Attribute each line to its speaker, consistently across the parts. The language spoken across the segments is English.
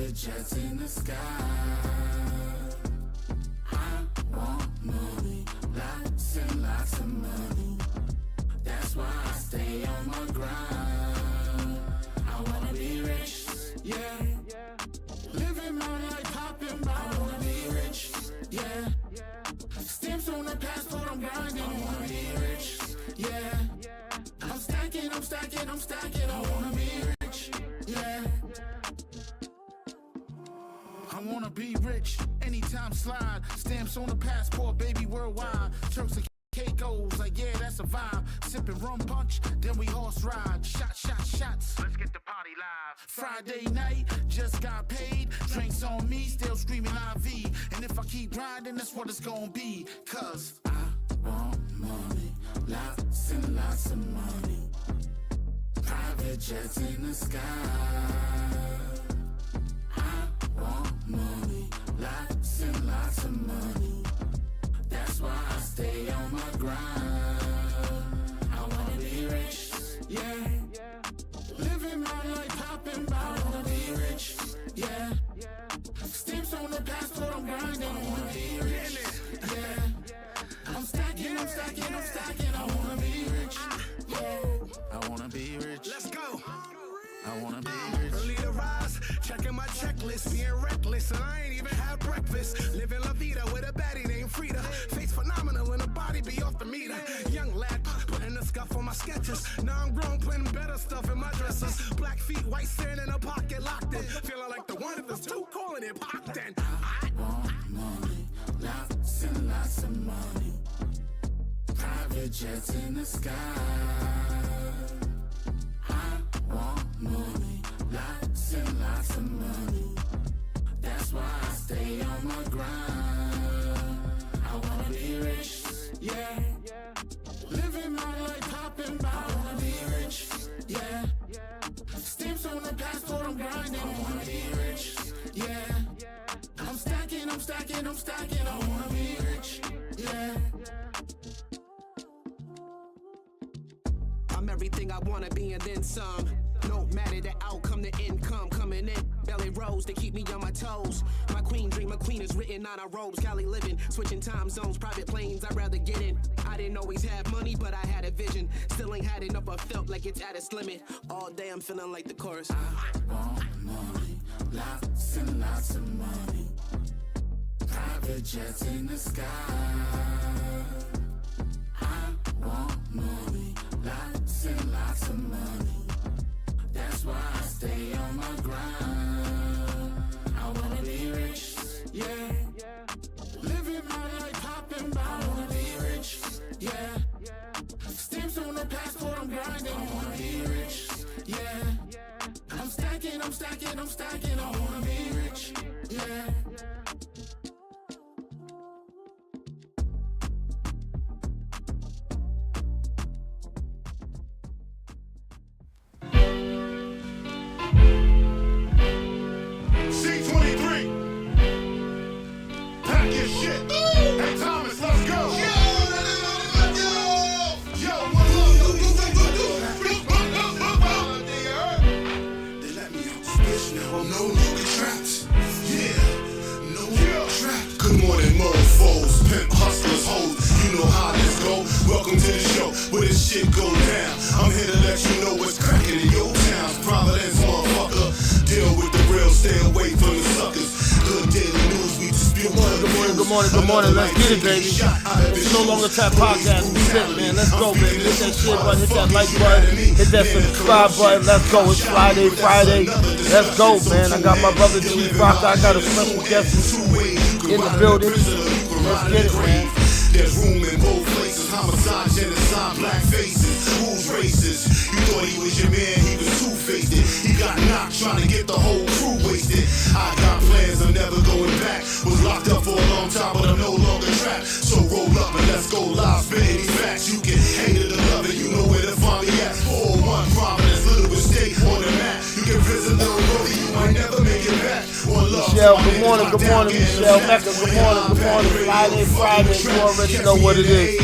Speaker 1: Private jets in the sky. I want money, lots and lots of money. That's why I stay on my grind. I wanna be rich, yeah. Living my life popping by. I wanna be rich, yeah. Stamps on the passport, I'm grinding. I wanna be rich, yeah. I'm stacking, I'm stacking, I'm stacking. I wanna be rich, yeah. I wanna be rich, anytime slide. Stamps on the passport, baby, worldwide. Turks and Caicos, like yeah, that's a vibe. Sipping rum punch, then we horse ride. Shots, let's get the party live. Friday night, just got paid. Drinks on me, still screaming IV. And if I keep grinding, that's what it's gonna be. Cause I want money, lots and lots of money. Private jets in the sky. I want money, lots and lots of money. That's why I stay on my grind. I wanna be rich, yeah. Living my life popping by. I wanna be rich, yeah. Stamps on the passport, I'm grinding. I wanna be rich, yeah. I'm stacking, I'm stacking, I'm stacking. I wanna be rich, yeah. I wanna be rich.
Speaker 2: Let's go.
Speaker 1: I wanna be rich.
Speaker 2: Early to rise, checking my checklist, being reckless, and I ain't even had breakfast. Living La Vida with a baddie named Frida. Face phenomenal and a body be off the meter. Young lad, putting the scuff on my sketches. Now I'm grown, putting better stuff in my dresses. Black feet, white sand in a pocket, locked in. Feeling like the one if it's two, calling it popped in.
Speaker 1: I want money, lots and lots of money. Private jets in the sky. I want money, lots and lots of money. That's why I stay on my grind. I wanna be rich, yeah. Living my life popping by. I wanna be rich, yeah. Stamps on the passport, I'm grinding. I wanna be rich, yeah. I'm stacking, I'm stacking, I'm stacking. I wanna be rich, yeah.
Speaker 2: I'm everything I wanna be and then some. No matter the outcome, the income coming in. Belly rolls to keep me on my toes. My queen dream, a queen is written on our robes. Cali living, switching time zones, private planes, I'd rather get in. I didn't always have money, but I had a vision. Still ain't had enough, I felt like it's at its limit. All day I'm feeling like the chorus.
Speaker 1: I want money, lots and lots of money. Private jets in the sky. I want money, lots and lots of money. That's why I stay on my grind. I wanna be rich, yeah. Living my life popping by. I wanna be rich, yeah. Stamps on the passport, I'm grinding. I wanna be rich, yeah. I'm stacking, I'm stacking, I'm stacking. I wanna be rich, yeah.
Speaker 3: Welcome to the show where this shit go down. I'm here to let you know what's cracking in your towns. Providence, motherfucker. Deal with the real, stay away from the suckers. Good daily news, we dispute.
Speaker 4: Good morning. Let's get it, baby. It's No Longer Tap Podcast. We sit, man. Let's go, baby. Hit that shit button, hit that like button, hit that subscribe button. Let's go. It's Friday. Let's go, man. I got my brother Chief Rocker. I got a special guest in the building. Let's get it, man.
Speaker 3: There's room in both places, homicide, genocide, black faces, who's racist? You thought he was your man, he was two-faced. He got knocked trying to get the whole crew wasted. I got plans, I'm never going back. Was locked up for a long time, but I'm no longer trapped. So roll up and let's go live, spitting these facts. You can hate it or love it, you know where to find me at. 401 Providence, Little Mistake on the map. You can visit Little Roadie, you might never make it back. One love.
Speaker 4: Michelle, good morning, Michelle. Mecca, good morning. Friday, you already know what it is.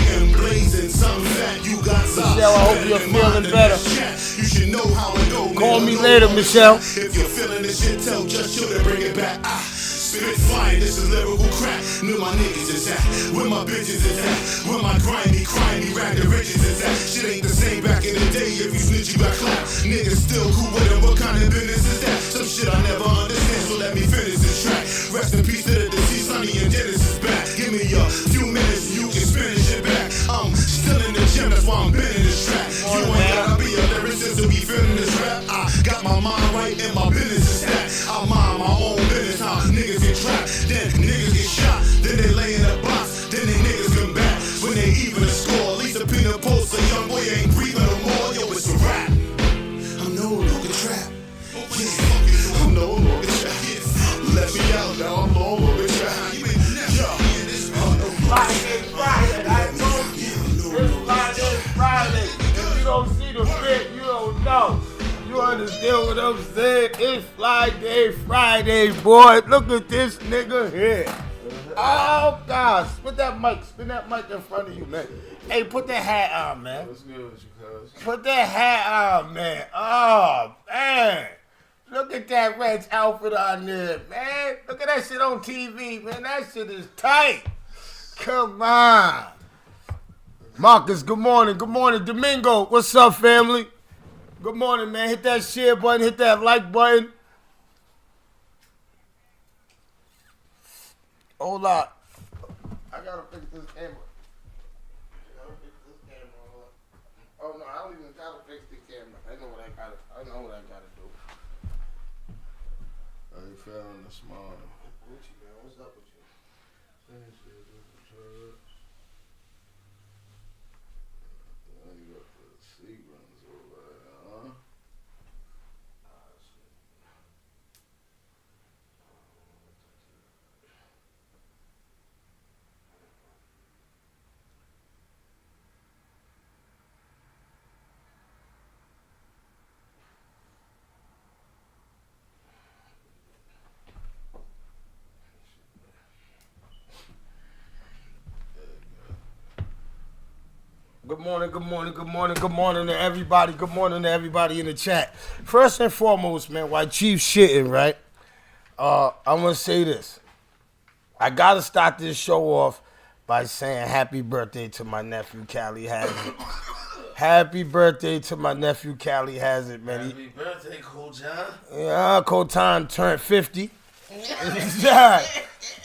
Speaker 3: Michelle,
Speaker 4: I hope you're feeling better.
Speaker 3: You should know how it goes.
Speaker 4: Call me later, Michelle.
Speaker 3: If you're feeling this shit, tell Just Chill to bring it back. Spit fire, this is lyrical crack. Where my niggas is at, where my bitches is at, where my grimy, ragged riches is at. Shit ain't the same back in the day. If you snitch, you got clapped. Niggas still cool with them. What kind of business is that? Some shit I never understand, so let me finish this track. Rest in peace to the deceased, Sonny and Dennis is back. Give me a few minutes, you can finish it back. I'm still in the gym, that's why I'm bending this track. You ain't gotta be a lyricist to be feeling this rap. I got my mind right and my business is stacked. I mind my own business, how niggas get trapped, then niggas get shot, then they lay in a box, then they niggas come back. When they even a score, at least a peanut post, a young boy ain't breathing no more. Yo, it's a rap. I'm no longer trapped. Yeah, I'm no longer trapped. Yeah. Let me out now, I'm no longer trapped.
Speaker 4: Friday. If you don't see the fit, you don't know. You understand what I'm saying? It's Fly Day Friday, boy. Look at this nigga here. Oh, God. Spin that mic in front of you, man. Hey, put that hat on, man.
Speaker 5: What's good with you, cuz?
Speaker 4: Put that hat on, man. Oh, man. Look at that Reds outfit on there, man. Look at that shit on TV, man. That shit is tight. Come on. Marcus, good morning. Good morning. Domingo, what's up, family? Good morning, man. Hit that share button. Hit that like button. Hold up. I gotta fix this camera. Oh, no, I don't even gotta fix the camera. I know what I gotta do.
Speaker 5: How you feeling this morning?
Speaker 4: Gucci, man. What's up with you?
Speaker 5: Same shit with the church. Then you got the Seagrams over there, huh?
Speaker 4: Good morning to everybody. Good morning to everybody in the chat. First and foremost, man, while Chief shitting, right? I'm gonna say this. I gotta start this show off by saying happy birthday to my nephew, Cali Hazard. Happy birthday to my nephew, Cali Hazard, man.
Speaker 5: Happy birthday, Cool John.
Speaker 4: Yeah, Kotan turned 50.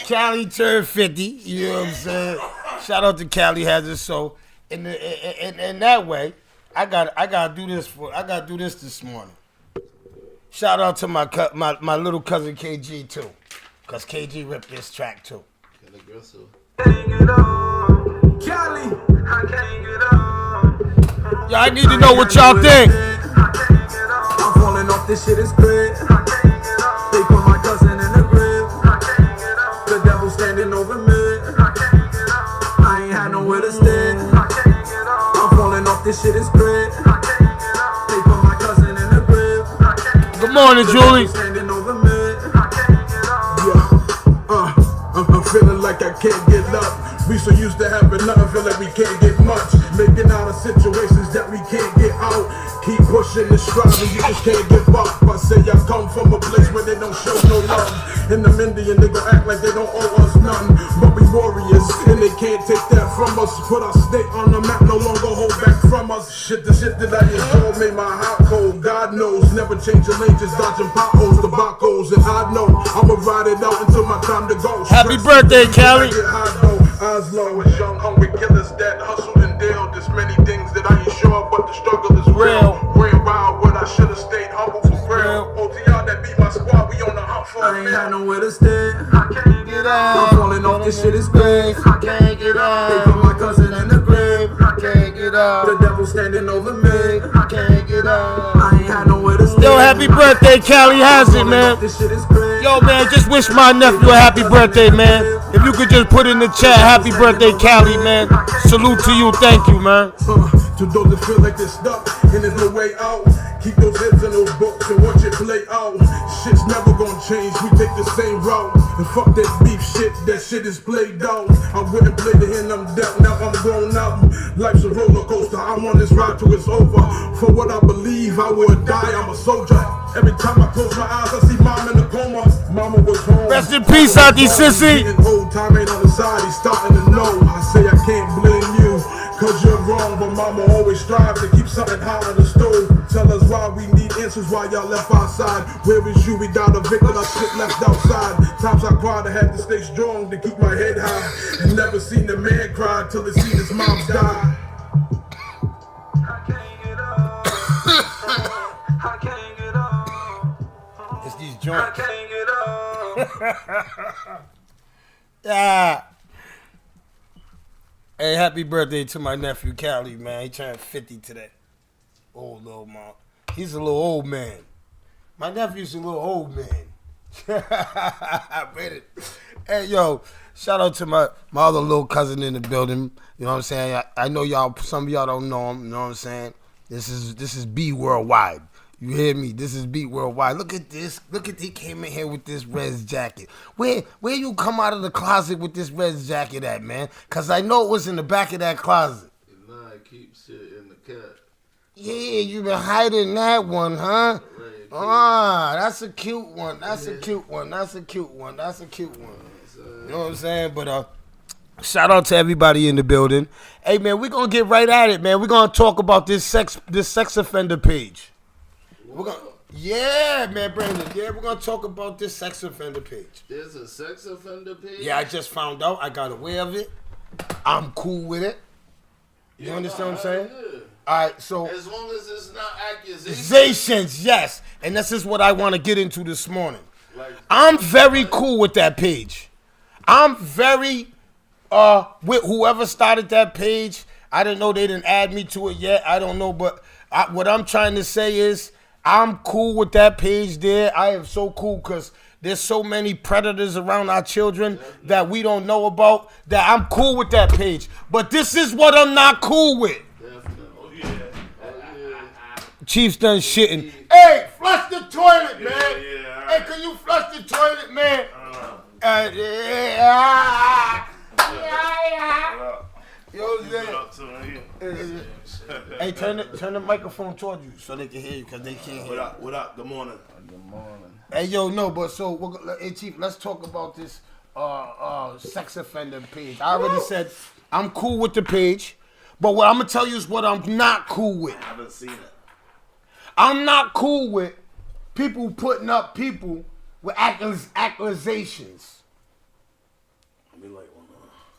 Speaker 4: Cali turned 50. You know what I'm saying? Shout out to Cali Hazard. So in that way, I gotta do this this morning. Shout out to my little cousin KG too, cause KG ripped this track too.
Speaker 5: Get aggressive.
Speaker 4: Yo, I need to know what y'all think.
Speaker 6: I'm falling off, this shit is great. They put my cousin in the grave. The devil standing over me. I ain't had nowhere to stay. I'm falling off, this shit is great. They put my cousin in the grave.
Speaker 4: Good morning, Julie.
Speaker 6: Standing over me. Yeah, I'm feeling like I can't get up. We so used to having nothing, feel like we can't get much. Making out of situations that we can't get out. Keep pushing and striving, you just can't give up. I say I come from a place where they don't show no love. And them Indian, they gon' act like they don't owe us none. But we warriors, and they can't take that from us. Put our state on the map, no longer hold back from us. The shit that I enjoy made my heart cold. God knows, never change the lane, just dodging potholes, the bacos. And I know, I'ma ride it out until my time to go.
Speaker 4: Happy birthday, Cali.
Speaker 6: Eyes low, it's young, hungry killers that hustled and dealt. There's many things that I ain't sure, but the struggle is real. Ran wild, but I should've stayed humble for real. OTR that beat my squad, we on the hunt for I ain't had nowhere to stay. I can't get out. I'm falling off, this shit is great. I can't get out. They put my cousin in the grave. I can't get out. The devil standing over me. I can't get out. I ain't had nowhere to stay.
Speaker 4: Yo, happy birthday, Cali Hazard, man.
Speaker 6: This shit is great.
Speaker 4: Yo, man, just wish my nephew a happy birthday, man. If you could just put in the chat, happy birthday, Cali, man. Salute to you, thank you, man.
Speaker 6: To those that feel like they're stuck and there's no way out, keep those heads in those books and watch it play out. Shit's never gonna change, we take the same route. And fuck that beef shit, that shit is played out. I wouldn't play to him, I'm deaf, now I'm grown up. Life's a roller coaster, I'm on this ride till it's over. For what I believe, I would die, I'm a soldier. Every time I close my eyes, I see mom in the coma. Mama was home.
Speaker 4: Rest in peace, Auntie Sissy.
Speaker 6: Old time ain't on the side, he's starting to know. I say I can't blame you, cause you're wrong. But mama always strive to keep something hot on the stove. Tell us why we need answers, why y'all left outside. Where is you? We died evicted, our shit left outside. Times I cried, I had to stay strong to keep my head high. And never seen a man cry till he seen his mom die.
Speaker 4: It's these joints. Yeah. Hey, happy birthday to my nephew Cali, man. He turned 50 today. Old little mom. He's a little old man. My nephew's a little old man. I bet it. Hey, yo, shout out to my other little cousin in the building. You know what I'm saying? I know y'all, some of y'all don't know him. You know what I'm saying? This is B Worldwide. You hear me? This is Beat Worldwide. Look at this. Look at he came in here with this red jacket. Where you come out of the closet with this red jacket at, man? Cause I know it was in the back of that closet.
Speaker 5: Nah, I keep shit in the cat.
Speaker 4: Yeah, you been hiding that one, huh? Ah, that's a cute one. That's a cute one. That's a cute one. That's a cute one. You know what I'm saying? But shout out to everybody in the building. Hey man, we're gonna get right at it, man. We're gonna talk about this sex offender page. Yeah, man, Brandon. Yeah, we're gonna talk about this sex offender page.
Speaker 5: There's a sex offender page?
Speaker 4: Yeah, I just found out. I got aware of it. I'm cool with it. You understand what I'm saying?
Speaker 5: Yeah.
Speaker 4: All right, so
Speaker 5: as long as it's not
Speaker 4: accusations, yes. And this is what I want to get into this morning. I'm very cool with that page. I'm very with whoever started that page. I didn't know they didn't add me to it yet. I don't know, but what I'm trying to say is I'm cool with that page there. I am so cool because there's so many predators around our children that we don't know about that I'm cool with that page. But this is what I'm not cool with. Chief's done shitting. Hey, flush the toilet, man. Hey, can you flush the toilet, man? Hey, turn the microphone towards you so they can hear you, because they can't hear you.
Speaker 7: What up? Good morning.
Speaker 5: Good morning.
Speaker 4: Hey, yo, no, but so, hey, Chief, let's talk about this sex offender page. I already said I'm cool with the page, but what I'm going to tell you is what I'm not cool with.
Speaker 7: I haven't seen it.
Speaker 4: I'm not cool with people putting up people with accusations.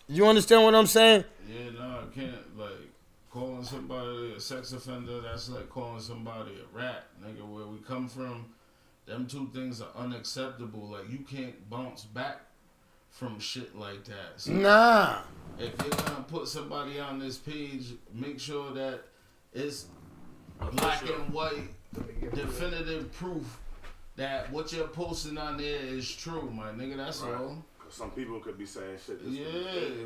Speaker 4: You understand what I'm saying?
Speaker 5: Yeah, no, I can't. Like, calling somebody a sex offender, that's like calling somebody a rat. Nigga, where we come from, them two things are unacceptable. Like, you can't bounce back from shit like that. So
Speaker 4: nah.
Speaker 5: If you're going to put somebody on this page, make sure that it's black and white, definitive proof that what you're posting on there is true, my nigga. That's all.
Speaker 7: Some people could be saying shit.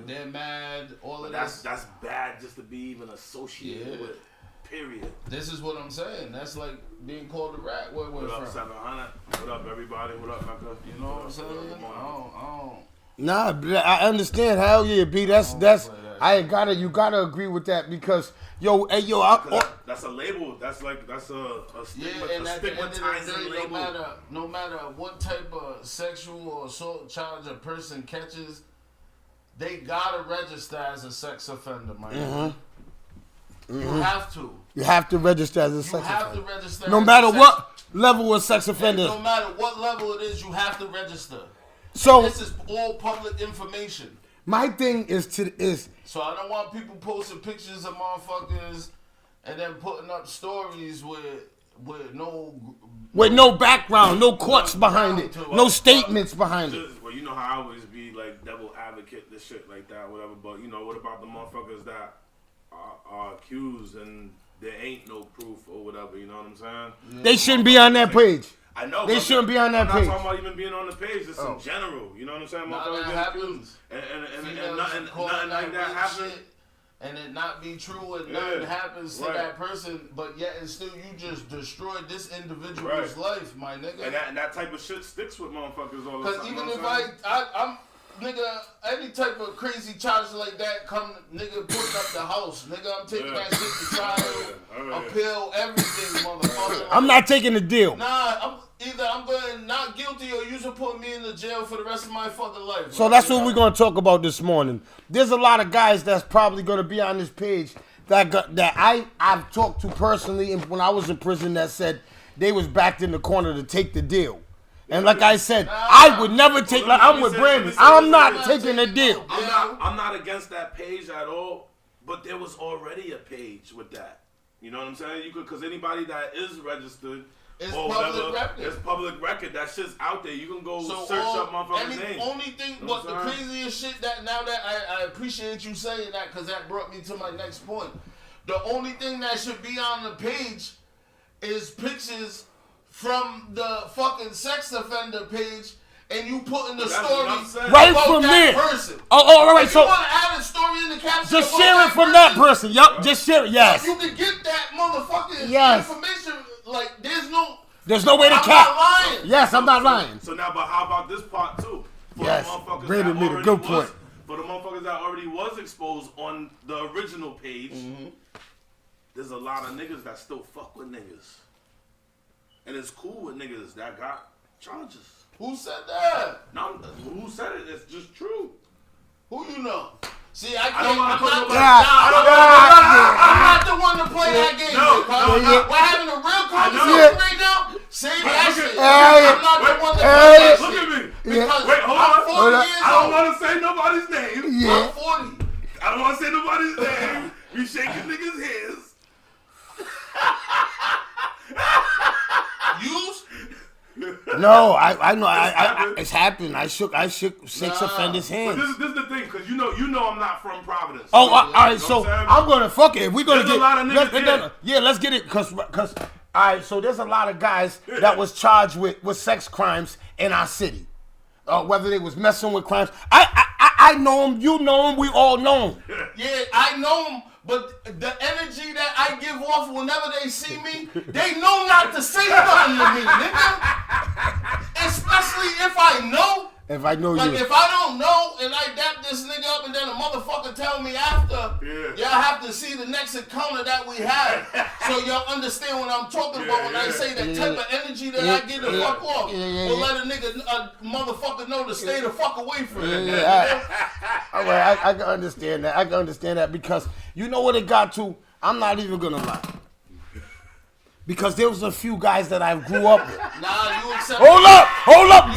Speaker 5: They're mad. All of
Speaker 7: that's bad just to be even associated with. Period.
Speaker 5: This is what I'm saying. That's like being called a rat. Where we're
Speaker 7: what up,
Speaker 5: from.
Speaker 7: 700? What up, everybody? What up, Mecca?
Speaker 5: You know what I'm saying? I don't.
Speaker 4: Nah, I understand. Hell yeah, B. That's you gotta agree with that because
Speaker 7: that's a label. That's a stigma.
Speaker 5: Yeah, and at the end of the day, no matter what type of sexual or assault charge a person catches, they gotta register as a sex offender, man. Mm-hmm. You have to.
Speaker 4: You have to register as a sex offender.
Speaker 5: You have to register.
Speaker 4: No matter what level of sex offender.
Speaker 5: No matter what level it is, you have to register.
Speaker 4: So
Speaker 5: this is all public information.
Speaker 4: My thing is
Speaker 5: so I don't want people posting pictures of motherfuckers and then putting up stories with no
Speaker 4: background, no courts behind it, no statements behind it.
Speaker 7: Well, you know how I always be like devil advocate, this shit like that, whatever. But you know, what about the motherfuckers that are accused and there ain't no proof or whatever? You know what I'm saying?
Speaker 4: Yeah. They shouldn't be on that page.
Speaker 7: I know.
Speaker 4: They shouldn't be on that page.
Speaker 7: I'm not talking about even being on the page. Just in general. You know what I'm saying?
Speaker 5: That happens.
Speaker 7: And nothing like that happens.
Speaker 5: And it not be true and nothing happens to that person, but yet and still you just destroyed this individual's life, my nigga.
Speaker 7: And that type of shit sticks with motherfuckers all the time.
Speaker 5: Because even if nigga, any type of crazy charge like that come, nigga, putting up the house. Nigga, I'm taking that shit to trial, appeal, everything, motherfucker.
Speaker 4: I'm not taking the deal.
Speaker 5: Nah, I'm going not guilty or you should put me in the jail for the rest of my fucking life.
Speaker 4: So that's what we're going to talk about this morning. There's a lot of guys that's probably going to be on this page that I've talked to personally when I was in prison that said they was backed in the corner to take the deal. And like I said, I would never take. Like I'm with Brandon. I'm not taking the deal.
Speaker 7: I'm not against that page at all. But there was already a page with that. You know what I'm saying? You could, because anybody that is registered
Speaker 5: it's
Speaker 7: or
Speaker 5: public
Speaker 7: whatever,
Speaker 5: record.
Speaker 7: it's public record. That shit's out there. You can go search up motherfuckers' names.
Speaker 5: Only thing,
Speaker 7: you know
Speaker 5: but the craziest shit that now that I appreciate you saying that because that brought me to my next point. The only thing that should be on the page is pictures from the fucking sex offender page, and you put in the story
Speaker 4: right
Speaker 5: about
Speaker 4: from
Speaker 5: that
Speaker 4: there.
Speaker 5: person.
Speaker 4: Oh, all right.
Speaker 5: If
Speaker 4: So
Speaker 5: you want to add a story in the caption,
Speaker 4: just
Speaker 5: about
Speaker 4: share it from that person. Yup, just share it. Yes.
Speaker 5: You can get that motherfucking information. Like
Speaker 4: there's no way to
Speaker 5: I'm
Speaker 4: cap.
Speaker 5: not lying.
Speaker 4: Yes, I'm not lying.
Speaker 7: So now, but how about this part too? For
Speaker 4: Yes,
Speaker 7: the motherfuckers
Speaker 4: Brandon
Speaker 7: that
Speaker 4: made a
Speaker 7: already
Speaker 4: good
Speaker 7: was-
Speaker 4: point.
Speaker 7: For the motherfuckers that already was exposed on the original page, there's a lot of niggas that still fuck with niggas. And it's cool with niggas that got charges.
Speaker 5: Who said that?
Speaker 7: No, who said it? It's just true.
Speaker 5: Who you know? See, I can't.
Speaker 7: don't wanna
Speaker 5: I'm
Speaker 7: put
Speaker 5: not,
Speaker 7: nobody-
Speaker 5: I'm not the one to play that game.
Speaker 7: No,
Speaker 5: We're having a real conversation
Speaker 4: Yeah.
Speaker 5: right now. Say that shit.
Speaker 4: Yeah.
Speaker 5: I'm not the one to play that
Speaker 7: Look
Speaker 5: shit.
Speaker 7: at me.
Speaker 5: Because
Speaker 7: Wait, hold
Speaker 5: I'm
Speaker 7: on.
Speaker 5: 40 years
Speaker 7: I don't
Speaker 5: old.
Speaker 7: want to say nobody's name.
Speaker 5: I'm 40.
Speaker 7: I don't want to say nobody's name. We shaking niggas' hands.
Speaker 5: Use?
Speaker 4: No, I know. It's happened. I shook six offenders'
Speaker 7: But
Speaker 4: hands.
Speaker 7: this is the thing, because you know I'm not from Providence.
Speaker 4: Oh, all right.
Speaker 7: You know
Speaker 4: So
Speaker 7: what I'm saying?
Speaker 4: I'm gonna fuck it. If we're gonna
Speaker 7: There's a lot of niggas here.
Speaker 4: let's get it. Cause all right. So there's a lot of guys that was charged with sex crimes in our city. Whether they was messing with crimes. I know them. You know them. We all know them.
Speaker 5: Yeah, I know them. But the energy that I give off whenever they see me, they know not to say nothing to me, nigga. Especially if I know.
Speaker 4: If I know
Speaker 5: Like,
Speaker 4: you.
Speaker 5: if I don't know and I dap this nigga up and then a motherfucker tell me after, y'all have to see the next encounter that we had. So y'all understand what I'm talking about when I say that type of energy that I get the fuck off. Will let a motherfucker know to stay the fuck away from me.
Speaker 4: All right, I can understand that. I can understand that because you know what it got to? I'm not even gonna lie. Because there was a few guys that I grew up with.
Speaker 5: Nah, you accept.
Speaker 4: Hold up,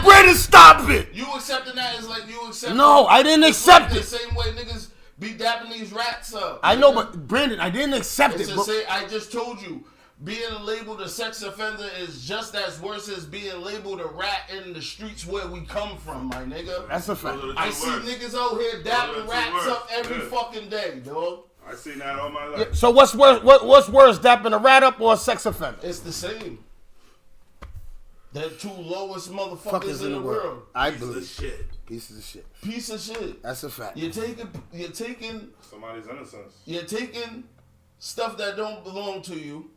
Speaker 4: Brandon, stop it.
Speaker 5: You accepting that is like you accept.
Speaker 4: No, I didn't accept
Speaker 5: The
Speaker 4: it.
Speaker 5: same way niggas be dapping these rats up.
Speaker 4: I know, but Brandon, I didn't accept
Speaker 5: It's
Speaker 4: it.
Speaker 5: the
Speaker 4: But
Speaker 5: same, I just told you, being labeled a sex offender is just as worse as being labeled a rat in the streets where we come from, my nigga.
Speaker 4: that's a fact.
Speaker 5: I see niggas out here dapping rats up every fucking day, dog.
Speaker 7: I seen that all my life.
Speaker 4: So what's worse? What's worse, dapping a rat up or a sex offender?
Speaker 5: It's the same. They're two lowest motherfuckers in the world.
Speaker 4: I
Speaker 7: Piece of
Speaker 4: believe.
Speaker 7: shit.
Speaker 4: Pieces of shit.
Speaker 5: Piece of shit.
Speaker 4: That's a fact.
Speaker 5: You're taking
Speaker 7: Somebody's innocence.
Speaker 5: You're taking stuff that don't belong to you,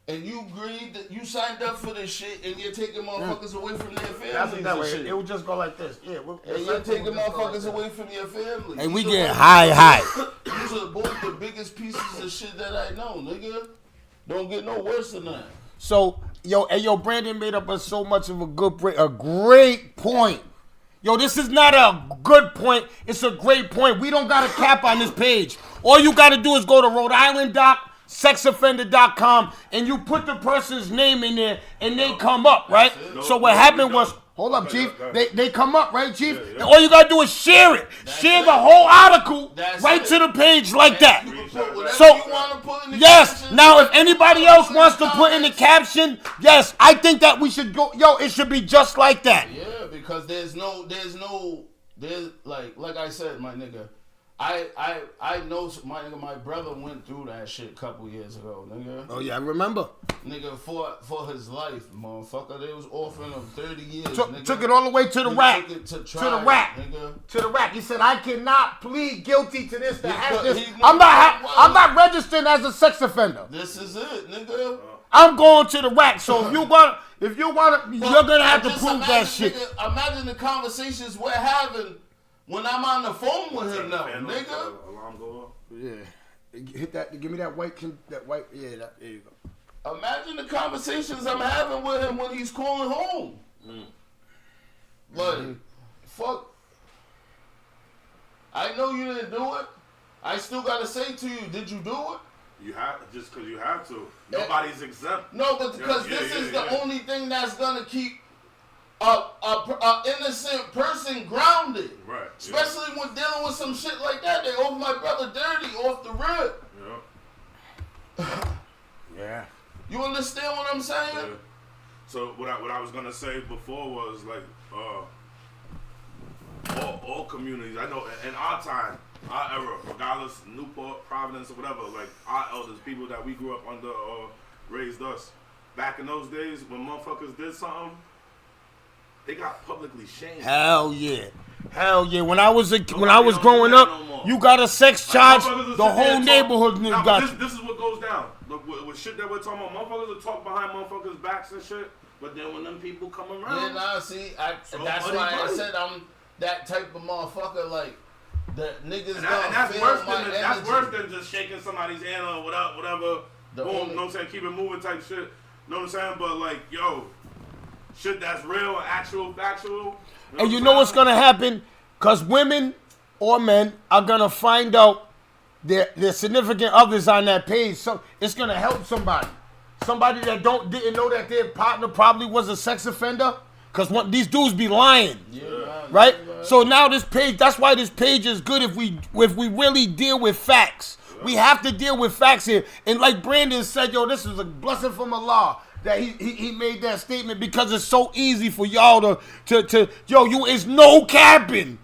Speaker 5: and you agreed that you signed up for this shit, and you're taking motherfuckers away from their families and shit.
Speaker 4: It would just go like this. Yeah,
Speaker 5: And you're taking motherfuckers away from your family.
Speaker 4: And we
Speaker 5: These are
Speaker 4: get
Speaker 5: both-
Speaker 4: high.
Speaker 5: These are both the biggest pieces of shit that I know, nigga. Don't get no worse than that.
Speaker 4: So, yo, Brandon made up so much of a great point. Yo, this is not a good point. It's a great point. We don't got a cap on this page. All you got to do is go to Rhode Island sexoffender.com and you put the person's name in there and they come up, right? So what happened was, hold up, Chief. They come up, right, Chief? And all you got to do is share it. Share the whole article right to the page like that.
Speaker 5: You can put whatever
Speaker 4: So,
Speaker 5: you want to put in the
Speaker 4: yes,
Speaker 5: caption.
Speaker 4: now if anybody else wants to put in the caption, yes, I think that we should go, it should be just like that.
Speaker 5: Yeah, because there's like I said, my nigga, I know my nigga, my brother went through that shit a couple years ago, nigga.
Speaker 4: Oh yeah, I remember.
Speaker 5: Nigga for his life, motherfucker. They was offering him 30 years. Nigga.
Speaker 4: Took it all the way to the
Speaker 5: He
Speaker 4: rack.
Speaker 5: took it to
Speaker 4: To the
Speaker 5: trial,
Speaker 4: rack.
Speaker 5: nigga.
Speaker 4: To the rack. He said, I cannot plead guilty to this. To have
Speaker 5: could-
Speaker 4: this.
Speaker 5: he
Speaker 4: I'm
Speaker 5: knew-
Speaker 4: not registered as a sex offender.
Speaker 5: This is it, nigga.
Speaker 4: I'm going to the rack. So If you want to, you're gonna have to
Speaker 5: Just
Speaker 4: prove that shit.
Speaker 5: Nigga, imagine the conversations we're having when I'm on the phone with him now, nigga.
Speaker 7: Alarm go off.
Speaker 4: Yeah, hit that. Give me that white. Yeah, there you go.
Speaker 5: Imagine the conversations I'm having with him when he's calling home. Like, fuck. I know you didn't do it. I still gotta say to you, did you do it?
Speaker 7: You have just because you have to. Nobody's exempt.
Speaker 5: No, but because this is the only thing that's gonna keep a innocent person grounded.
Speaker 7: Right.
Speaker 5: Especially when dealing with some shit like that. They owe my brother dirty off the rip.
Speaker 4: Yeah.
Speaker 5: You understand what I'm saying?
Speaker 7: Yeah. So what I was gonna say before was like all communities. I know in our time, our era, regardless Newport, Providence, or whatever, like our elders, people that we grew up under, raised us. Back in those days, when motherfuckers did something, they got publicly shamed.
Speaker 4: Hell yeah. When I was growing up, you got a sex charge, the whole neighborhood got you.
Speaker 7: This is what goes down. Look, with shit that we're talking about, motherfuckers will talk behind motherfuckers' backs and shit, but then when them people come around,
Speaker 5: Yeah, nah, see, that's why I said I'm that type of motherfucker. Like the niggas
Speaker 7: and
Speaker 5: gonna
Speaker 7: that's
Speaker 5: feel
Speaker 7: worse
Speaker 5: my
Speaker 7: than
Speaker 5: energy.
Speaker 7: that's worse than just shaking somebody's hand or whatever.
Speaker 5: The
Speaker 7: Boom,
Speaker 5: only-
Speaker 7: know what I'm saying? Keep it moving type shit. Know what I'm saying? But like, yo, shit that's real, actual, factual.
Speaker 4: And you know what's gonna happen? Cause women or men are gonna find out their significant others on that page. So it's gonna help somebody. Somebody that didn't know that their partner probably was a sex offender. Cause these dudes be lying. Right? So now this page, that's why this page is good if we really deal with facts. We have to deal with facts here. And like Brandon said, yo, this is a blessing from Allah that he made that statement because it's so easy for y'all to yo, it's no capping.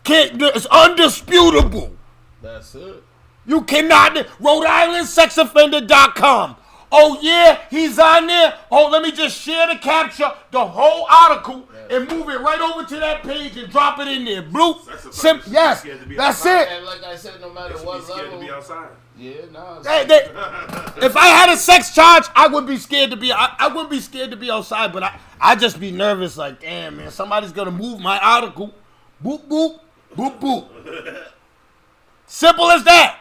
Speaker 4: It's undisputable.
Speaker 5: That's it.
Speaker 4: You cannot, Rhode-IslandSexOffender.com. Oh yeah, he's on there. Oh, let me just share the capture, the whole article, and move it right over to that page and drop it in there. Bloop. Yes, that's it.
Speaker 5: And like I said, no matter what
Speaker 7: scared
Speaker 5: level.
Speaker 7: to be outside.
Speaker 5: Yeah, nah.
Speaker 4: If I had a sex charge, I would be scared to be. I wouldn't be scared to be outside, but I just be nervous. Like, damn, man, somebody's gonna move my article. Boop boop boop boop. Simple as that.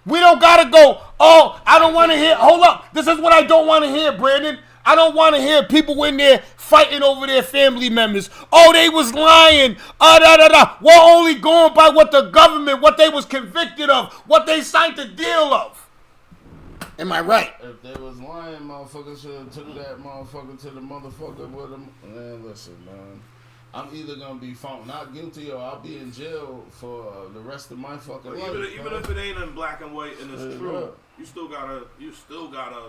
Speaker 4: We don't gotta go. Oh, I don't want to hear. Hold up. This is what I don't want to hear, Brandon. I don't want to hear people in there fighting over their family members. Oh, they was lying. We're only going by what the government, what they was convicted of, what they signed the deal of. Am I right?
Speaker 5: If they was lying, motherfuckers should have took that motherfucker to the motherfucker with them. Man, listen, man. I'm either gonna be found not guilty or I'll be in jail for the rest of my fucking life.
Speaker 7: Even if it ain't in black and white and it's true, you still gotta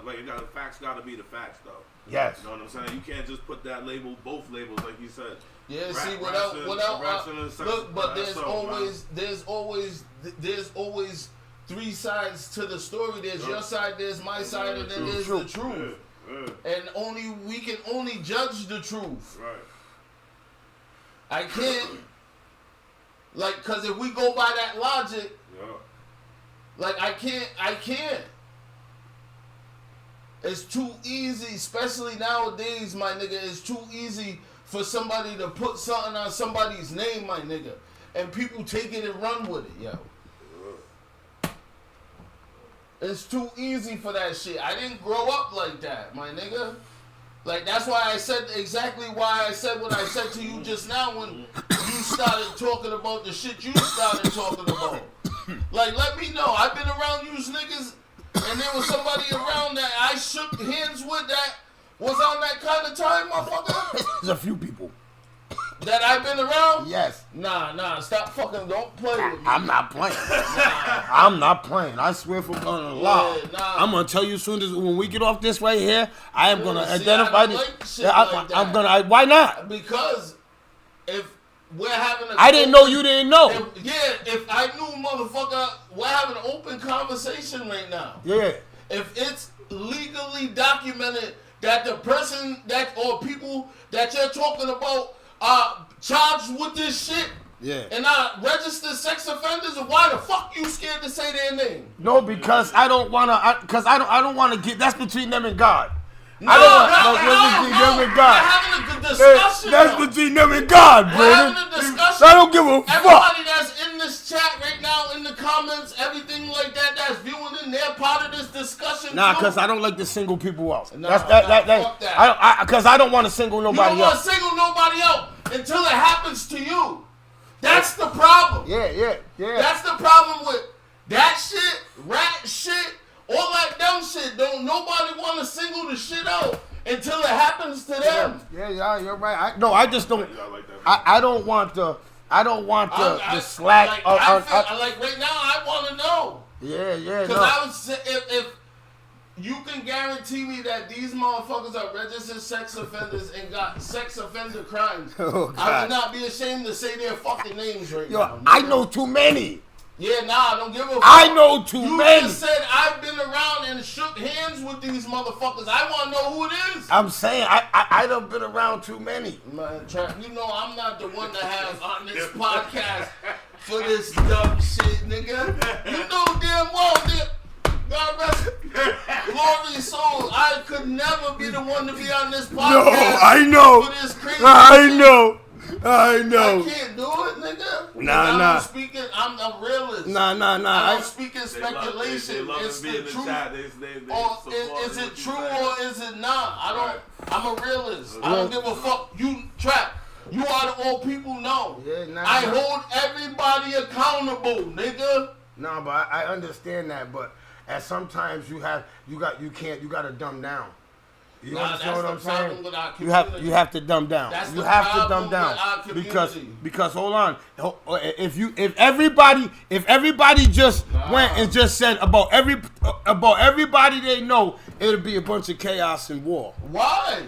Speaker 7: like the facts gotta be the facts though.
Speaker 4: Yes.
Speaker 7: You know what I'm saying? You can't just put that label, both labels, like you said.
Speaker 5: Yeah, see, without look, but there's always three sides to the story. There's your side, there's my side, and then there's the truth. And we can only judge the truth.
Speaker 7: Right.
Speaker 5: I can't, like, cause if we go by that logic, like I can't. It's too easy, especially nowadays, my nigga. It's too easy for somebody to put something on somebody's name, my nigga, and people take it and run with it, yo. It's too easy for that shit. I didn't grow up like that, my nigga. Like, that's why I said exactly why I said what I said to you just now when you started talking about the shit you started talking about. Like, let me know. I've been around you niggas, and there was somebody around that I shook hands with that was on that kind of time, motherfucker.
Speaker 4: There's a few people. That I've been around?
Speaker 5: Yes.
Speaker 4: Nah, stop fucking, don't play with me.
Speaker 5: I'm not playing.
Speaker 4: I'm not playing. I swear for God on the law. I'm gonna tell you soon as when we get off this right here, I am gonna identify this. I'm gonna. Why not?
Speaker 5: Because if we're having a
Speaker 4: I didn't know you didn't know.
Speaker 5: If I knew, motherfucker, we're having an open conversation right now.
Speaker 4: Yeah.
Speaker 5: If it's legally documented that the person that or people that you're talking about are charged with this shit.
Speaker 4: Yeah.
Speaker 5: And not registered sex offenders, why the fuck you scared to say their name?
Speaker 4: No, because I don't wanna. I don't wanna get. That's between them and God.
Speaker 5: No,
Speaker 4: I don't want
Speaker 5: no,
Speaker 4: that's between them and
Speaker 5: We're
Speaker 4: God.
Speaker 5: having a good discussion.
Speaker 4: That's
Speaker 5: though.
Speaker 4: between them and God,
Speaker 5: We're
Speaker 4: Brandon.
Speaker 5: having a discussion.
Speaker 4: I don't give a fuck.
Speaker 5: Everybody that's in this chat right now, in the comments, everything like that, that's viewing in, they're part of this discussion.
Speaker 4: Nah,
Speaker 5: too.
Speaker 4: because I don't like to single people out.
Speaker 5: Nah,
Speaker 4: That's
Speaker 5: fuck that.
Speaker 4: Because I don't want to single
Speaker 5: You
Speaker 4: nobody
Speaker 5: don't want
Speaker 4: out.
Speaker 5: to single nobody out until it happens to you. That's the problem.
Speaker 4: Yeah.
Speaker 5: That's the problem with that shit, rat shit, all that dumb shit. Don't nobody want to single the shit out until it happens to them.
Speaker 4: Yeah, you're right. I just don't.
Speaker 7: You gotta like that.
Speaker 4: I don't want the the slack.
Speaker 5: Like right now, I want to know.
Speaker 4: Yeah.
Speaker 5: Because
Speaker 4: No.
Speaker 5: I would say if you can guarantee me that these motherfuckers are registered sex offenders and got sex offender crimes,
Speaker 4: Oh,
Speaker 5: I
Speaker 4: God.
Speaker 5: would not be ashamed to say their fucking names right
Speaker 4: Yo,
Speaker 5: now.
Speaker 4: I know too many.
Speaker 5: Yeah, nah, I don't give a fuck.
Speaker 4: I know too
Speaker 5: You
Speaker 4: many.
Speaker 5: just said I've been around and shook hands with these motherfuckers. I want to know who it is.
Speaker 4: I'm saying I done been around too many.
Speaker 5: Man, you know I'm not the one that has on this podcast for this dumb shit, nigga. You know damn well that God rest glory soul. I could never be the one to be on this podcast.
Speaker 4: No, I know.
Speaker 5: For this crazy
Speaker 4: I
Speaker 5: shit.
Speaker 4: know.
Speaker 5: I can't do it, nigga.
Speaker 4: Nah.
Speaker 5: I'm a realist.
Speaker 4: Nah.
Speaker 5: I don't speak in
Speaker 7: They love-
Speaker 5: speculation.
Speaker 7: They love
Speaker 5: It's
Speaker 7: to be
Speaker 5: the
Speaker 7: in the
Speaker 5: truth.
Speaker 7: chat. They
Speaker 5: Or
Speaker 7: support
Speaker 5: is it
Speaker 7: what you
Speaker 5: true
Speaker 7: say.
Speaker 5: or is it not? I'm a realist. I don't give a fuck. You trap. You are the old people know.
Speaker 4: Yeah, nah.
Speaker 5: I hold everybody accountable, nigga.
Speaker 4: No, but I understand that. But at sometimes you gotta dumb down. You
Speaker 5: Nah,
Speaker 4: understand
Speaker 5: that's
Speaker 4: what I'm
Speaker 5: the problem
Speaker 4: saying?
Speaker 5: with our
Speaker 4: You have
Speaker 5: community.
Speaker 4: to dumb down.
Speaker 5: That's
Speaker 4: You
Speaker 5: the
Speaker 4: have to
Speaker 5: problem
Speaker 4: dumb down
Speaker 5: with our community.
Speaker 4: because hold on. If everybody just went and just said about everybody they know, it'll be a bunch of chaos and war.
Speaker 5: Why?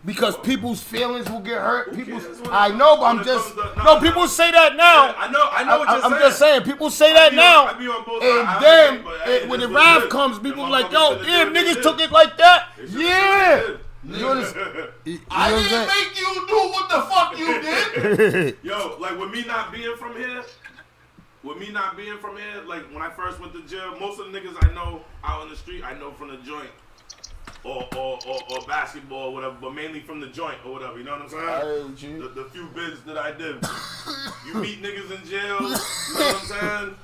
Speaker 4: Because people's feelings will get hurt. People's,
Speaker 7: cares?
Speaker 4: I know, but
Speaker 7: When
Speaker 4: I'm
Speaker 7: it
Speaker 4: just
Speaker 7: comes to-
Speaker 4: no. People say that now.
Speaker 7: Yeah, I know what you're saying.
Speaker 4: I'm just saying. People say that
Speaker 7: I
Speaker 4: now,
Speaker 7: be on both
Speaker 4: and
Speaker 7: sides.
Speaker 4: then
Speaker 7: But, hey,
Speaker 4: when the
Speaker 7: this
Speaker 4: wrath
Speaker 7: was
Speaker 4: comes,
Speaker 7: good.
Speaker 4: people
Speaker 7: The
Speaker 4: like, yo,
Speaker 7: motherfuckers
Speaker 4: damn,
Speaker 7: did
Speaker 4: niggas
Speaker 7: it.
Speaker 4: took it like that.
Speaker 7: They should've
Speaker 4: Yeah.
Speaker 7: did it.
Speaker 4: You understand?
Speaker 5: I didn't make you do what the fuck you did.
Speaker 7: Yo, like with me not being from here, like when I first went to jail, most of the niggas I know out in the street, I know from the joint or basketball or whatever, but mainly from the joint or whatever. You know what I'm saying? The few bids that I did. You meet niggas in jail. You know what I'm saying?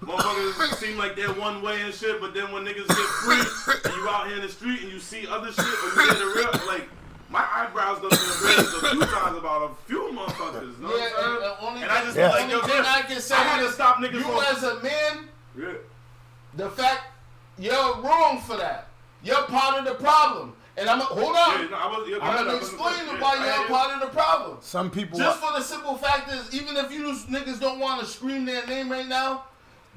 Speaker 7: Motherfuckers seem like they're one way and shit, but then when niggas get free and you out here in the street and you see other shit or you hear the real, like, my eyebrows done been raised a few times about a few motherfuckers. You know what I'm saying? And I just be like, yo,
Speaker 5: thing I can say
Speaker 7: I had to
Speaker 5: is
Speaker 7: stop niggas
Speaker 5: you
Speaker 7: from...
Speaker 5: as a man,
Speaker 7: Yeah.
Speaker 5: the fact you're wrong for that. You're part of the problem. And hold on.
Speaker 7: Yeah, no,
Speaker 5: I'm gonna explain why you're part of the problem.
Speaker 4: Some people.
Speaker 5: Just for the simple fact is, even if you niggas don't want to scream their name right now,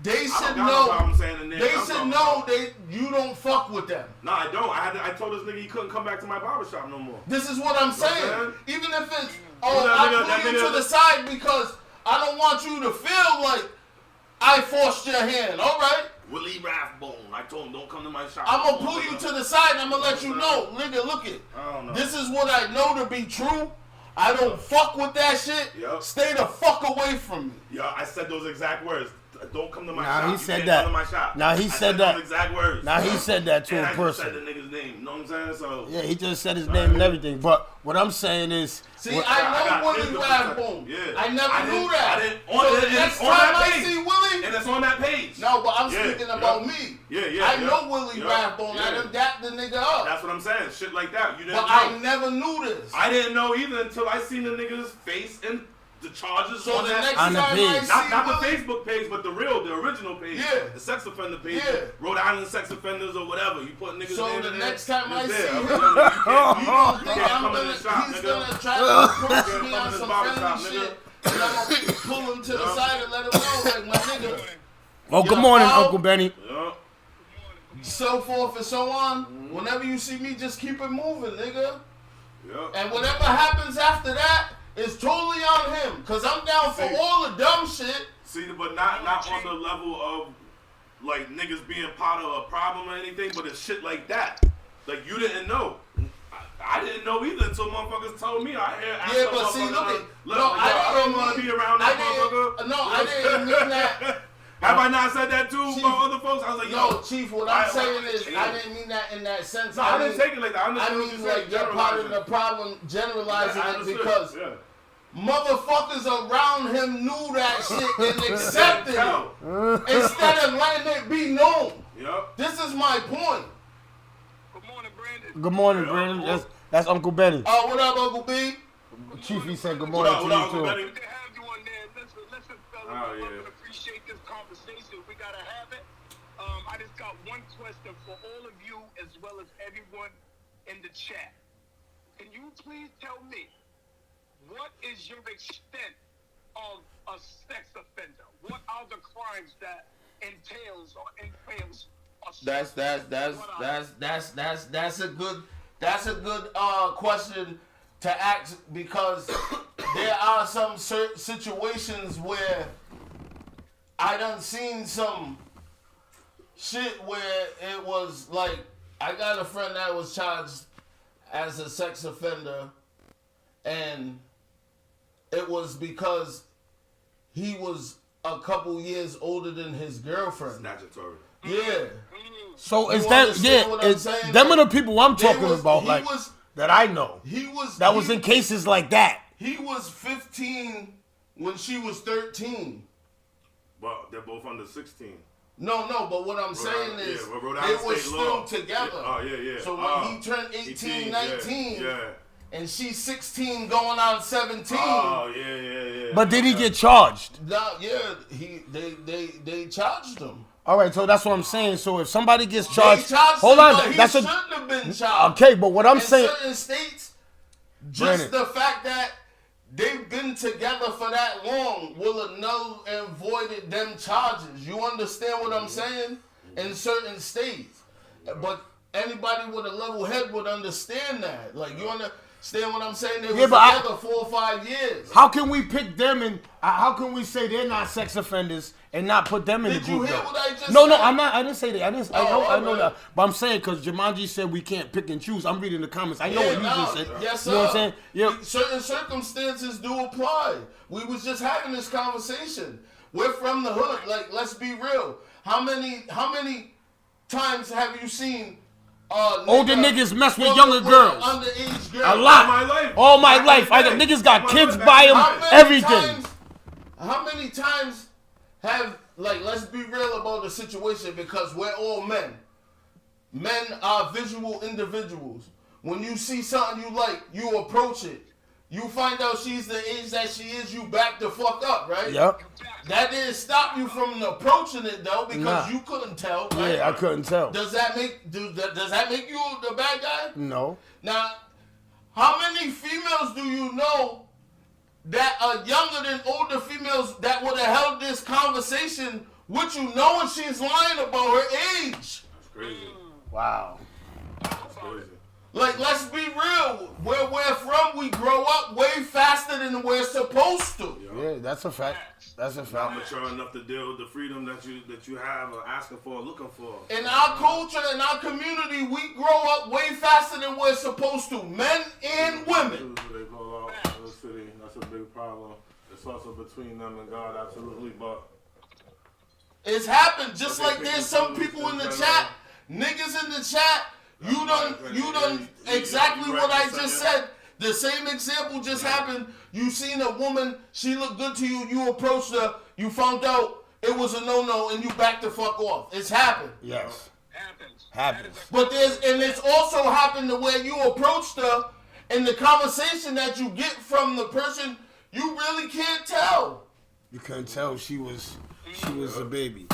Speaker 5: they should know. They should know you don't fuck with them.
Speaker 7: No, I don't. I told this nigga he couldn't come back to my barbershop no more.
Speaker 5: This is what I'm saying.
Speaker 7: man?
Speaker 5: Even if it's,
Speaker 7: that
Speaker 5: I put you
Speaker 7: nigga-
Speaker 5: to the side because I don't want you to feel like I forced your hand. All right.
Speaker 7: Willie Rathbone. I told him don't come to my shop.
Speaker 5: I'm gonna pull you to the side and I'm gonna let you know, nigga, look it.
Speaker 7: I don't know.
Speaker 5: This is what I know to be true. I don't fuck with that shit.
Speaker 7: Yep.
Speaker 5: Stay the fuck away from me.
Speaker 7: Yo, I said those exact words. Don't come to my
Speaker 4: Nah,
Speaker 7: shop.
Speaker 4: he
Speaker 7: You
Speaker 4: said
Speaker 7: can't
Speaker 4: that.
Speaker 7: Come to my shop.
Speaker 4: Nah, he
Speaker 7: I
Speaker 4: said that.
Speaker 7: Those exact words.
Speaker 4: Now he said that to
Speaker 7: and
Speaker 4: a
Speaker 7: I just said
Speaker 4: person.
Speaker 7: the nigga's name. You know what I'm saying? So
Speaker 4: Yeah, he just said his name and everything. But what I'm saying is,
Speaker 5: See,
Speaker 4: what-
Speaker 5: I
Speaker 7: got
Speaker 5: know
Speaker 7: his
Speaker 5: Willie
Speaker 7: defense.
Speaker 5: Rathbone.
Speaker 7: Yeah.
Speaker 5: I never knew that.
Speaker 7: I didn't.
Speaker 5: So the
Speaker 7: and
Speaker 5: next
Speaker 7: it's on
Speaker 5: time
Speaker 7: that
Speaker 5: I
Speaker 7: page.
Speaker 5: see Willie,
Speaker 7: And it's on that page.
Speaker 5: no, but I'm
Speaker 7: Yeah,
Speaker 5: speaking
Speaker 7: yeah.
Speaker 5: about me.
Speaker 7: Yeah.
Speaker 5: I know Willie Rathbone. I
Speaker 7: yeah.
Speaker 5: done dapped the nigga up.
Speaker 7: That's what I'm saying. Shit like that. You didn't
Speaker 5: But
Speaker 7: know.
Speaker 5: I never knew this.
Speaker 7: I didn't know either until I seen the nigga's face and the charges
Speaker 5: So
Speaker 7: on
Speaker 5: the
Speaker 7: that.
Speaker 5: next
Speaker 4: On the
Speaker 5: time I
Speaker 4: page.
Speaker 5: see
Speaker 7: Not the
Speaker 5: Willie,
Speaker 7: Facebook page, but the original page.
Speaker 5: Yeah.
Speaker 7: The sex offender page.
Speaker 5: Yeah.
Speaker 7: Rhode Island sex offenders or whatever. You put niggas
Speaker 5: So
Speaker 7: name
Speaker 5: the
Speaker 7: in there,
Speaker 5: next time
Speaker 7: it's
Speaker 5: I
Speaker 7: there.
Speaker 5: see
Speaker 7: I'm
Speaker 5: him,
Speaker 7: telling you, you can't
Speaker 5: think
Speaker 7: come
Speaker 5: I'm
Speaker 7: in
Speaker 5: gonna,
Speaker 7: the shop,
Speaker 5: he's
Speaker 7: nigga.
Speaker 5: gonna try to approach me
Speaker 7: Come
Speaker 5: on
Speaker 7: in the
Speaker 5: some
Speaker 7: barbershop,
Speaker 5: friendly
Speaker 7: nigga.
Speaker 5: shit, and I'm gonna pull him to the side and let him know, like, my nigga,
Speaker 4: oh, good
Speaker 5: Yo,
Speaker 4: morning,
Speaker 5: Al.
Speaker 4: Uncle Benny.
Speaker 7: Yeah.
Speaker 5: so forth and so on. Whenever you see me, just keep it moving, nigga.
Speaker 7: Yeah.
Speaker 5: And whatever happens after that is totally on him, cause I'm down for
Speaker 7: See.
Speaker 5: all the dumb shit.
Speaker 7: See, but not on the level of like niggas being part of a problem or anything, but it's shit like that. Like you didn't know. I didn't know either until motherfuckers told me. I hear.
Speaker 5: Yeah, but see, look,
Speaker 7: look,
Speaker 5: no,
Speaker 7: I don't want to be around that motherfucker.
Speaker 5: No, I didn't mean that.
Speaker 7: Have I not said that too
Speaker 5: Chief,
Speaker 7: about other folks? I was like,
Speaker 5: yo, Chief, what I'm saying is,
Speaker 7: yeah.
Speaker 5: I didn't mean that in that sense.
Speaker 7: No, I didn't take it like that.
Speaker 5: I mean, like, you're part of the problem generalizing it because motherfuckers around him knew that shit and accepted it instead of letting it be known.
Speaker 7: Yep.
Speaker 5: This is my point.
Speaker 4: Good morning, Brandon. That's Uncle Benny.
Speaker 5: Oh, what up, Uncle B?
Speaker 4: Chief, he said good morning to you, too.
Speaker 8: Good to have you on there. Listen, fellas.
Speaker 7: Oh, yeah.
Speaker 8: I appreciate this conversation. We gotta have it. I just got one question for all of you as well as everyone in the chat. Can you please tell me what is your extent of a sex offender? What are the crimes that entails or entails a sex
Speaker 5: That's a good question to ask because there are some situations where I done seen some shit where it was like I got a friend that was charged as a sex offender and it was because he was a couple years older than his girlfriend.
Speaker 7: Statutory.
Speaker 5: Yeah.
Speaker 4: So is
Speaker 5: You
Speaker 4: that,
Speaker 5: understand what I'm saying?
Speaker 4: them are the people I'm talking about,
Speaker 5: he
Speaker 4: like,
Speaker 5: was-
Speaker 4: that I know.
Speaker 5: He was
Speaker 4: That was in cases like that.
Speaker 5: He was 15 when she was 13.
Speaker 7: But they're both under 16.
Speaker 5: No, but what I'm saying is they were still together.
Speaker 7: Oh, yeah.
Speaker 5: So when he turned 18, 19, and she's 16 going on 17.
Speaker 7: Oh, yeah.
Speaker 4: But did he get charged?
Speaker 5: They charged him.
Speaker 4: All right, so that's what I'm saying. So if somebody gets charged,
Speaker 5: They charged
Speaker 4: hold
Speaker 5: him,
Speaker 4: on,
Speaker 5: but he
Speaker 4: that's
Speaker 5: shouldn't have been charged.
Speaker 4: Okay, but what I'm
Speaker 5: in
Speaker 4: saying,
Speaker 5: certain states, just
Speaker 4: Brandon.
Speaker 5: the fact that they've been together for that long will annul and voided them charges. You understand what I'm saying? In certain states, but anybody with a level head would understand that. Like you understand what I'm saying? They were together 4 or 5 years.
Speaker 4: How can we pick them and how can we say they're not sex offenders and not put them in
Speaker 5: Did
Speaker 4: the group?
Speaker 5: you hear
Speaker 4: though?
Speaker 5: what I just
Speaker 4: No,
Speaker 5: said?
Speaker 4: I'm not. I didn't say that. I know
Speaker 5: right.
Speaker 4: that. But I'm saying because Jumanji said we can't pick and choose. I'm reading the comments. I know what you just said.
Speaker 5: Yes, sir.
Speaker 4: You know what I'm saying? Yeah.
Speaker 5: Certain circumstances do apply. We was just having this conversation. We're from the hood. Like, let's be real. How many times have you seen
Speaker 4: Older niggas mess with younger girls?
Speaker 5: Underage girls.
Speaker 4: A lot. All my life. Niggas got kids by them. Everything.
Speaker 5: How many times have, like, let's be real about the situation because we're all men. Men are visual individuals. When you see something you like, you approach it. You find out she's the age that she is, you back the fuck up, right?
Speaker 4: Yep.
Speaker 5: That didn't stop you from approaching it though, because you couldn't tell. Right?
Speaker 4: Yeah, I couldn't tell.
Speaker 5: Does that make you the bad guy?
Speaker 4: No.
Speaker 5: Now, how many females do you know that are younger than older females that would have held this conversation with you, knowing she's lying about her age?
Speaker 7: That's crazy.
Speaker 4: Wow.
Speaker 7: That's crazy.
Speaker 5: Like, let's be real. Where we're from, we grow up way faster than we're supposed to.
Speaker 4: Yeah, that's a fact. That's a
Speaker 7: Not
Speaker 4: fact.
Speaker 7: mature enough to deal with the freedom that you have or asking for or looking for.
Speaker 5: In our culture, in our community, we grow up way faster than we're supposed to. Men and women.
Speaker 9: They go out in the city. That's a big problem. It's also between them and God, absolutely. But
Speaker 5: It's happened. Just like there's some people in the chat, niggas in the chat. You done exactly what I just said. The same example just happened. You seen a woman, she looked good to you, you approached her, you found out it was a no-no, and you backed the fuck off. It's happened.
Speaker 4: Yes.
Speaker 8: Happens.
Speaker 4: Happens.
Speaker 5: But it's also happened to where you approached her, and the conversation that you get from the person, you really can't tell.
Speaker 4: You couldn't tell she was a baby.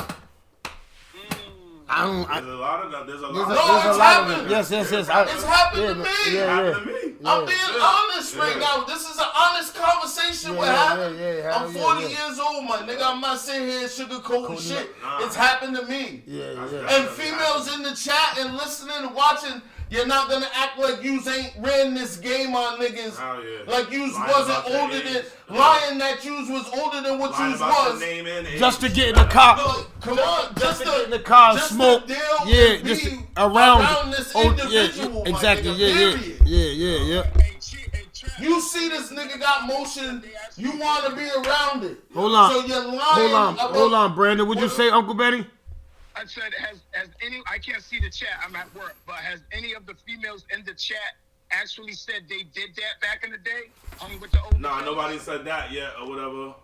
Speaker 7: There's a lot of that. There's a lot
Speaker 5: No,
Speaker 7: of that.
Speaker 5: it's happened.
Speaker 4: Yes.
Speaker 5: It's happened to me.
Speaker 7: It happened to me.
Speaker 5: I'm being honest right now. This is an honest conversation we're having. I'm 40 years old, my nigga. I'm not sitting here sugarcoating shit. It's happened to me. And females in the chat and listening and watching, you're not gonna act like yous ain't ran this game on niggas. Like yous wasn't older than lying that yous was older than what yous was.
Speaker 4: Just to get in the car.
Speaker 5: No, come on,
Speaker 4: Just to get in the car and
Speaker 5: just to
Speaker 4: smoke.
Speaker 5: deal
Speaker 4: Yeah,
Speaker 5: with
Speaker 4: just
Speaker 5: me
Speaker 4: around
Speaker 5: this
Speaker 4: oh,
Speaker 5: individual,
Speaker 4: yeah,
Speaker 5: my
Speaker 4: exactly.
Speaker 5: nigga, period.
Speaker 4: Yeah.
Speaker 8: Hey, Trap,
Speaker 5: You see this nigga got motion, you want to be around it.
Speaker 4: Hold on.
Speaker 5: So you're lying.
Speaker 4: Hold on, Brandon. What'd you say, Uncle Benny?
Speaker 8: I said, has any? I can't see the chat. I'm at work, but has any of the females in the chat actually said they did that back in the day? With the old
Speaker 9: Nah, nobody said that yet or whatever.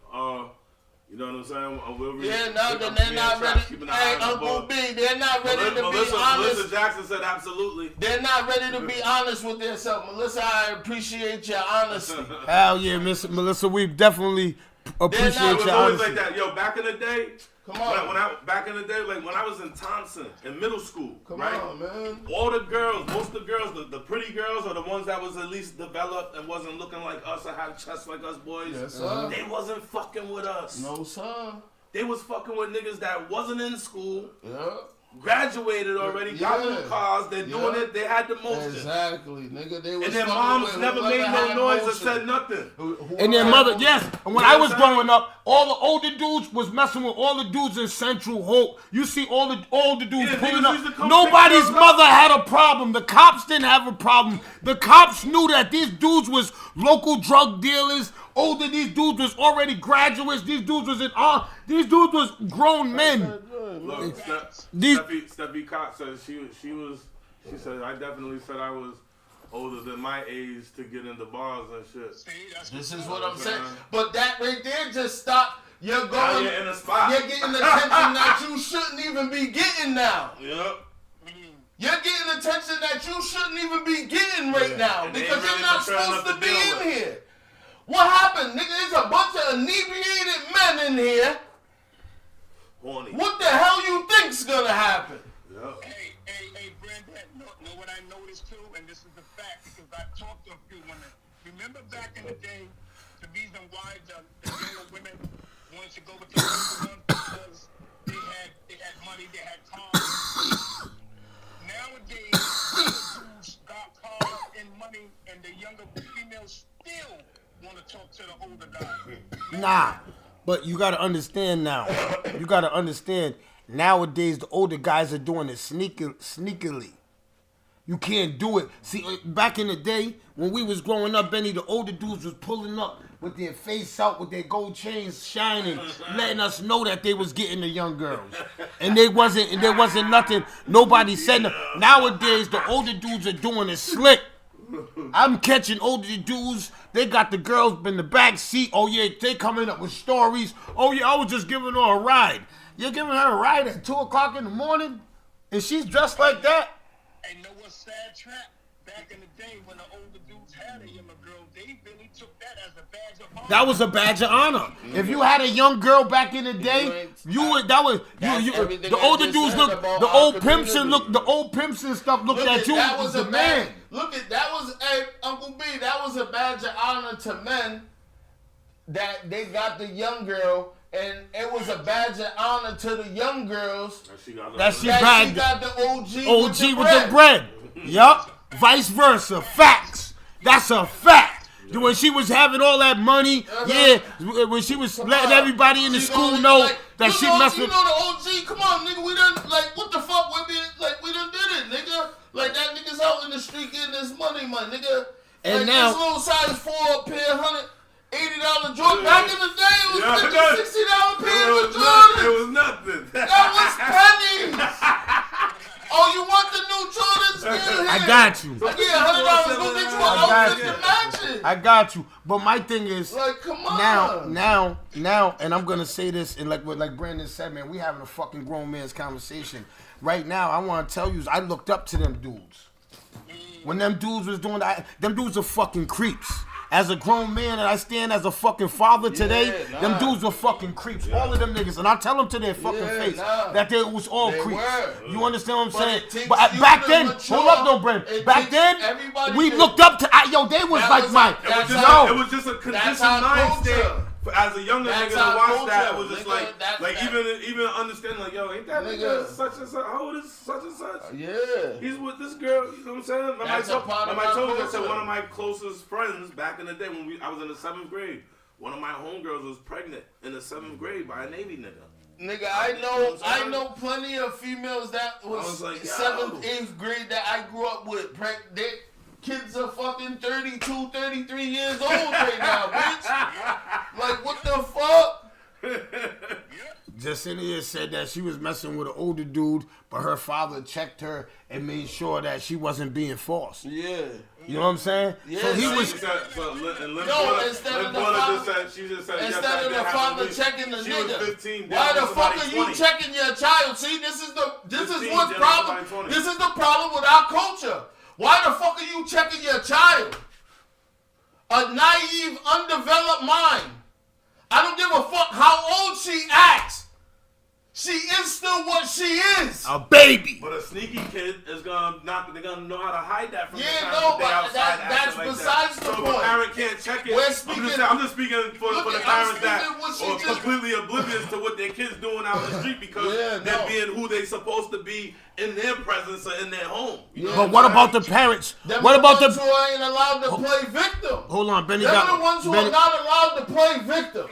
Speaker 9: You know what I'm saying?
Speaker 5: Yeah, no, then they're not ready. Hey, Uncle B, they're not ready to be honest.
Speaker 9: Melissa Jackson said absolutely.
Speaker 5: They're not ready to be honest with themselves. Melissa, I appreciate your honesty.
Speaker 4: Hell yeah, Miss Melissa, we definitely appreciate
Speaker 9: It was
Speaker 4: your
Speaker 9: always
Speaker 4: honesty.
Speaker 9: like that. Yo, back in the day,
Speaker 5: Come on.
Speaker 9: back in the day, like when I was in Thompson in middle school,
Speaker 5: Come
Speaker 9: right?
Speaker 5: on, man.
Speaker 9: All the girls, most of the girls, the pretty girls, or the ones that was at least developed and wasn't looking like us or had chests like us boys,
Speaker 5: Yes, sir.
Speaker 9: they wasn't fucking with us.
Speaker 5: No, sir.
Speaker 9: They was fucking with niggas that wasn't in school,
Speaker 5: Yeah.
Speaker 9: graduated already, got
Speaker 5: Yeah.
Speaker 9: new cars, they're doing
Speaker 5: Yeah.
Speaker 9: it, they had the motion.
Speaker 5: Exactly, nigga. They was
Speaker 9: And their
Speaker 5: fucking
Speaker 9: moms
Speaker 5: with
Speaker 9: never
Speaker 5: whoever
Speaker 9: made no
Speaker 5: had
Speaker 9: noise or
Speaker 5: motion.
Speaker 9: said nothing.
Speaker 4: And their mother, yes. And when I was growing up, all the older dudes was messing with all the dudes in Central Hope. You see all the older dudes
Speaker 9: Yeah,
Speaker 4: pulling
Speaker 9: niggas used to
Speaker 4: up.
Speaker 9: come
Speaker 4: Nobody's
Speaker 9: pick them
Speaker 4: mother had a problem. The cops didn't have a problem. The cops knew that these dudes was local drug dealers. Older, these dudes was already graduates. These dudes was these dudes was grown men.
Speaker 9: Look,
Speaker 4: These-
Speaker 9: Steffi Cox says she said I definitely said I was older than my age to get into bars and shit.
Speaker 5: This is what I'm saying. But that right there just stop. You're
Speaker 9: Now
Speaker 5: going.
Speaker 9: you're in a spot.
Speaker 5: You're getting attention that you shouldn't even be getting now.
Speaker 9: Yep.
Speaker 5: You're getting attention that you shouldn't even be getting right now
Speaker 9: And they
Speaker 5: because
Speaker 9: ain't
Speaker 5: you're
Speaker 9: really
Speaker 5: not
Speaker 9: mature
Speaker 5: supposed to
Speaker 9: enough
Speaker 5: be
Speaker 9: to deal
Speaker 5: in
Speaker 9: with it.
Speaker 5: here. What happened, nigga? There's a bunch of inebriated men in here.
Speaker 9: Horny.
Speaker 5: What the hell you think's gonna happen?
Speaker 9: Yep.
Speaker 8: Hey, Brandon, know what I noticed too, and this is the fact because I talked to a few women. Remember back in the day, the reason why the younger women wanted to go with the older ones because they had money, they had cars. Nowadays, the dudes got cars and money, and the younger females still want to talk to the older guys.
Speaker 4: Nah, but you gotta understand now. You gotta understand. Nowadays, the older guys are doing it sneakily. You can't do it. See, back in the day, when we was growing up, Benny, the older dudes was pulling up with their face out, with their gold chains shining, letting us know that they was getting the young girls. And there wasn't nothing, nobody said nothing. Nowadays, the older dudes are doing it slick. I'm catching older dudes. They got the girls in the back seat. Oh yeah, they coming up with stories. Oh yeah, I was just giving her a ride. You're giving her a ride at 2 o'clock in the morning, and she's dressed like that.
Speaker 8: And know what's sad, Trap? Back in the day when the older dudes had a younger girl, they really took that as a badge of honor.
Speaker 4: That was a badge of honor. If you had a young girl back in the day, you would. That was you.
Speaker 5: everything
Speaker 4: The
Speaker 5: I
Speaker 4: older
Speaker 5: just
Speaker 4: dudes
Speaker 5: said
Speaker 4: look.
Speaker 5: about
Speaker 4: The
Speaker 5: our
Speaker 4: old pimps and
Speaker 5: community.
Speaker 4: look. The old pimps and stuff looked
Speaker 5: Look
Speaker 4: at you
Speaker 5: that
Speaker 4: as
Speaker 5: was
Speaker 4: a
Speaker 5: a
Speaker 4: man.
Speaker 5: man. Look at that was Uncle B. That was a badge of honor to men that they got the young girl, and it was a badge of honor to the young girls
Speaker 9: And she got
Speaker 4: That she
Speaker 5: that
Speaker 4: bagged
Speaker 5: she got the OG,
Speaker 4: OG with the bread. Yup. Vice versa. Facts. That's a fact. When she was having all that money, yeah, when she was letting everybody in the school know that she messed with.
Speaker 5: You know the OG. Come on, nigga. We done like what the fuck? We done did it, nigga. Like that nigga's out in the street getting this money, my nigga.
Speaker 4: And
Speaker 5: like
Speaker 4: now-
Speaker 5: this little size 4 pair, $180 Jordan. Back in the day, it was $50, $60 pair of
Speaker 9: It
Speaker 5: Jordan.
Speaker 9: was nothing.
Speaker 5: That was pennies. Oh, you want the new Jordans? Yeah,
Speaker 4: I got you.
Speaker 5: Like, yeah, $100 go get you an outfit to match it.
Speaker 4: I got you. But my thing is,
Speaker 5: Like, come on.
Speaker 4: now, and I'm gonna say this, and like Brandon said, man, we having a fucking grown man's conversation. Right now, I want to tell you, I looked up to them dudes. When them dudes was doing that, them dudes are fucking creeps. As a grown man, and I stand as a fucking father today, them dudes were fucking creeps. All of them niggas, and I tell them to their fucking face that they was all
Speaker 5: They
Speaker 4: creeps.
Speaker 5: were.
Speaker 4: You understand what I'm
Speaker 5: But
Speaker 4: saying?
Speaker 5: it takes
Speaker 4: But
Speaker 5: you
Speaker 4: back
Speaker 5: to
Speaker 4: then,
Speaker 5: mature.
Speaker 4: hold up though, Brandon.
Speaker 5: It
Speaker 4: Back
Speaker 5: takes
Speaker 4: then,
Speaker 5: everybody
Speaker 4: we
Speaker 5: to-
Speaker 4: looked up to, yo, they was
Speaker 5: That
Speaker 4: like
Speaker 5: was
Speaker 4: my,
Speaker 5: like- that's
Speaker 9: It
Speaker 5: how-
Speaker 9: was just a conditioned
Speaker 5: That's our
Speaker 9: mind state.
Speaker 5: culture.
Speaker 9: As a younger
Speaker 5: That's
Speaker 9: nigga
Speaker 5: our
Speaker 9: to watch
Speaker 5: culture,
Speaker 9: that, it was just
Speaker 5: nigga.
Speaker 9: like even understanding like, yo, ain't that nigga
Speaker 5: Nigga.
Speaker 9: such and such? How old is such and such?
Speaker 5: Yeah.
Speaker 9: He's with this girl, you know what I'm saying? Remember
Speaker 5: That's a part of
Speaker 9: I
Speaker 5: our
Speaker 9: told you, I said
Speaker 5: culture.
Speaker 9: one of my closest friends back in the day when I was in the 7th grade, one of my homegirls was pregnant in the 7th grade by a Navy nigga.
Speaker 5: Nigga, I know plenty of females that was
Speaker 9: was like, yo.
Speaker 5: 7th, 8th grade that I grew up with. kids are fucking 32, 33 years old right now, bitch. Like, what the fuck?
Speaker 4: Jacinia said that she was messing with an older dude, but her father checked her and made sure that she wasn't being forced.
Speaker 5: Yeah.
Speaker 4: You know what I'm saying?
Speaker 5: Yeah,
Speaker 4: so he was.
Speaker 5: instead of the father checking the nigga, why the fuck are you checking your child? See, this is what's problem. This is the problem with our culture. Why the fuck are you checking your child? A naive, undeveloped mind. I don't give a fuck how old she acts. She is still what she is.
Speaker 4: A baby.
Speaker 7: But a sneaky kid is gonna they're gonna know how to hide that from the
Speaker 5: Yeah,
Speaker 7: parents
Speaker 5: no,
Speaker 7: if they
Speaker 5: but
Speaker 7: outside
Speaker 5: that's
Speaker 7: acting like
Speaker 5: besides
Speaker 7: that.
Speaker 5: the
Speaker 7: So
Speaker 5: point.
Speaker 7: if a parent can't check it, I'm just speaking for the parents that are completely oblivious to what their kids doing out in the street because they're being who they supposed to be in their presence or in their home.
Speaker 4: But what about the parents?
Speaker 5: What about the ones who ain't allowed to play victim?
Speaker 4: Hold on, Benny.
Speaker 5: They're the ones who are not allowed to play victim.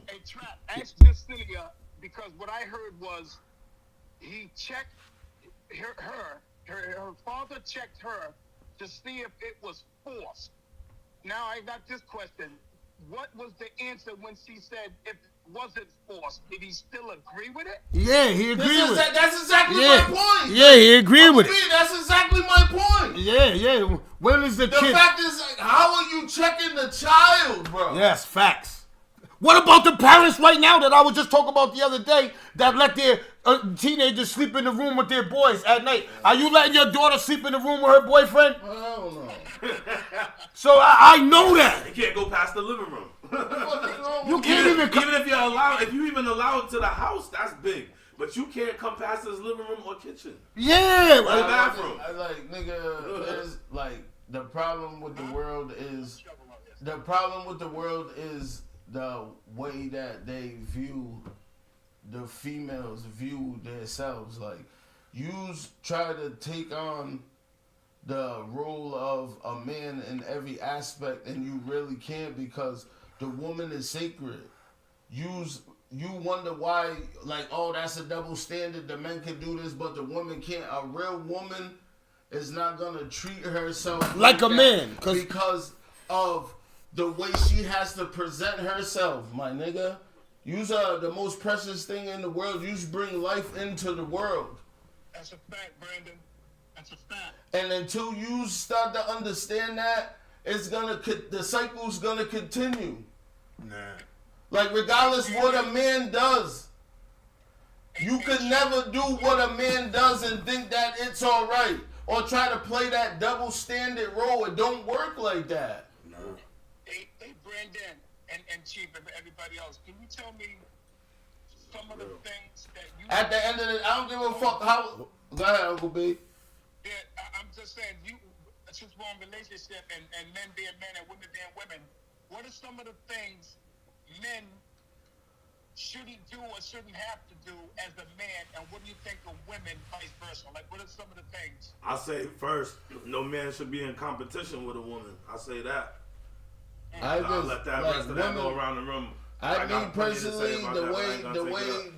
Speaker 8: Hey, Trap, ask Jacinia, because what I heard was he checked her father checked her to see if it was forced. Now I got this question. What was the answer when she said if it wasn't forced? Did he still agree with it?
Speaker 4: Yeah, he agreed with it.
Speaker 5: That's exactly my point.
Speaker 4: Yeah, he agreed with it.
Speaker 5: That's exactly my point.
Speaker 4: Yeah. When is the kid?
Speaker 5: The fact is, like, how are you checking the child, bro?
Speaker 4: Yes, facts. What about the parents right now that I was just talking about the other day that let their teenagers sleep in the room with their boys at night? Are you letting your daughter sleep in the room with her boyfriend?
Speaker 5: I don't know.
Speaker 4: So I know that.
Speaker 7: You can't go past the living room.
Speaker 4: You can't even
Speaker 7: if you even allow it to the house, that's big. But you can't come past his living room or kitchen.
Speaker 4: Yeah.
Speaker 7: Or the bathroom.
Speaker 5: Like, nigga, there's, like, the problem with the world is the way that they view the females view themselves. Like, you try to take on the role of a man in every aspect, and you really can't, because the woman is sacred. You wonder why, like, oh, that's a double standard. The men can do this, but the woman can't. A real woman is not gonna treat herself
Speaker 4: like a man,
Speaker 5: because of the way she has to present herself, my nigga. You's the most precious thing in the world. You bring life into the world.
Speaker 8: That's a fact, Brandon. That's a fact.
Speaker 5: And until you start to understand that, the cycle's gonna continue.
Speaker 4: Nah.
Speaker 5: Like, regardless what a man does, you could never do what a man does and think that it's all right, or try to play that double standard role. It don't work like that.
Speaker 8: No. Hey, Brandon and Chief and everybody else, can you tell me some of the things that you...
Speaker 5: At the end of the... I don't give a fuck how... Go ahead, Uncle B.
Speaker 8: Yeah, I'm just saying, since we're in relationship and men being men and women being women, what are some of the things men shouldn't do or shouldn't have to do as a man, and what do you think of women vice versa? Like, what are some of the things?
Speaker 7: I say first, no man should be in competition with a woman. I say that. I'll let that rest of that go around the room.
Speaker 5: I mean, personally,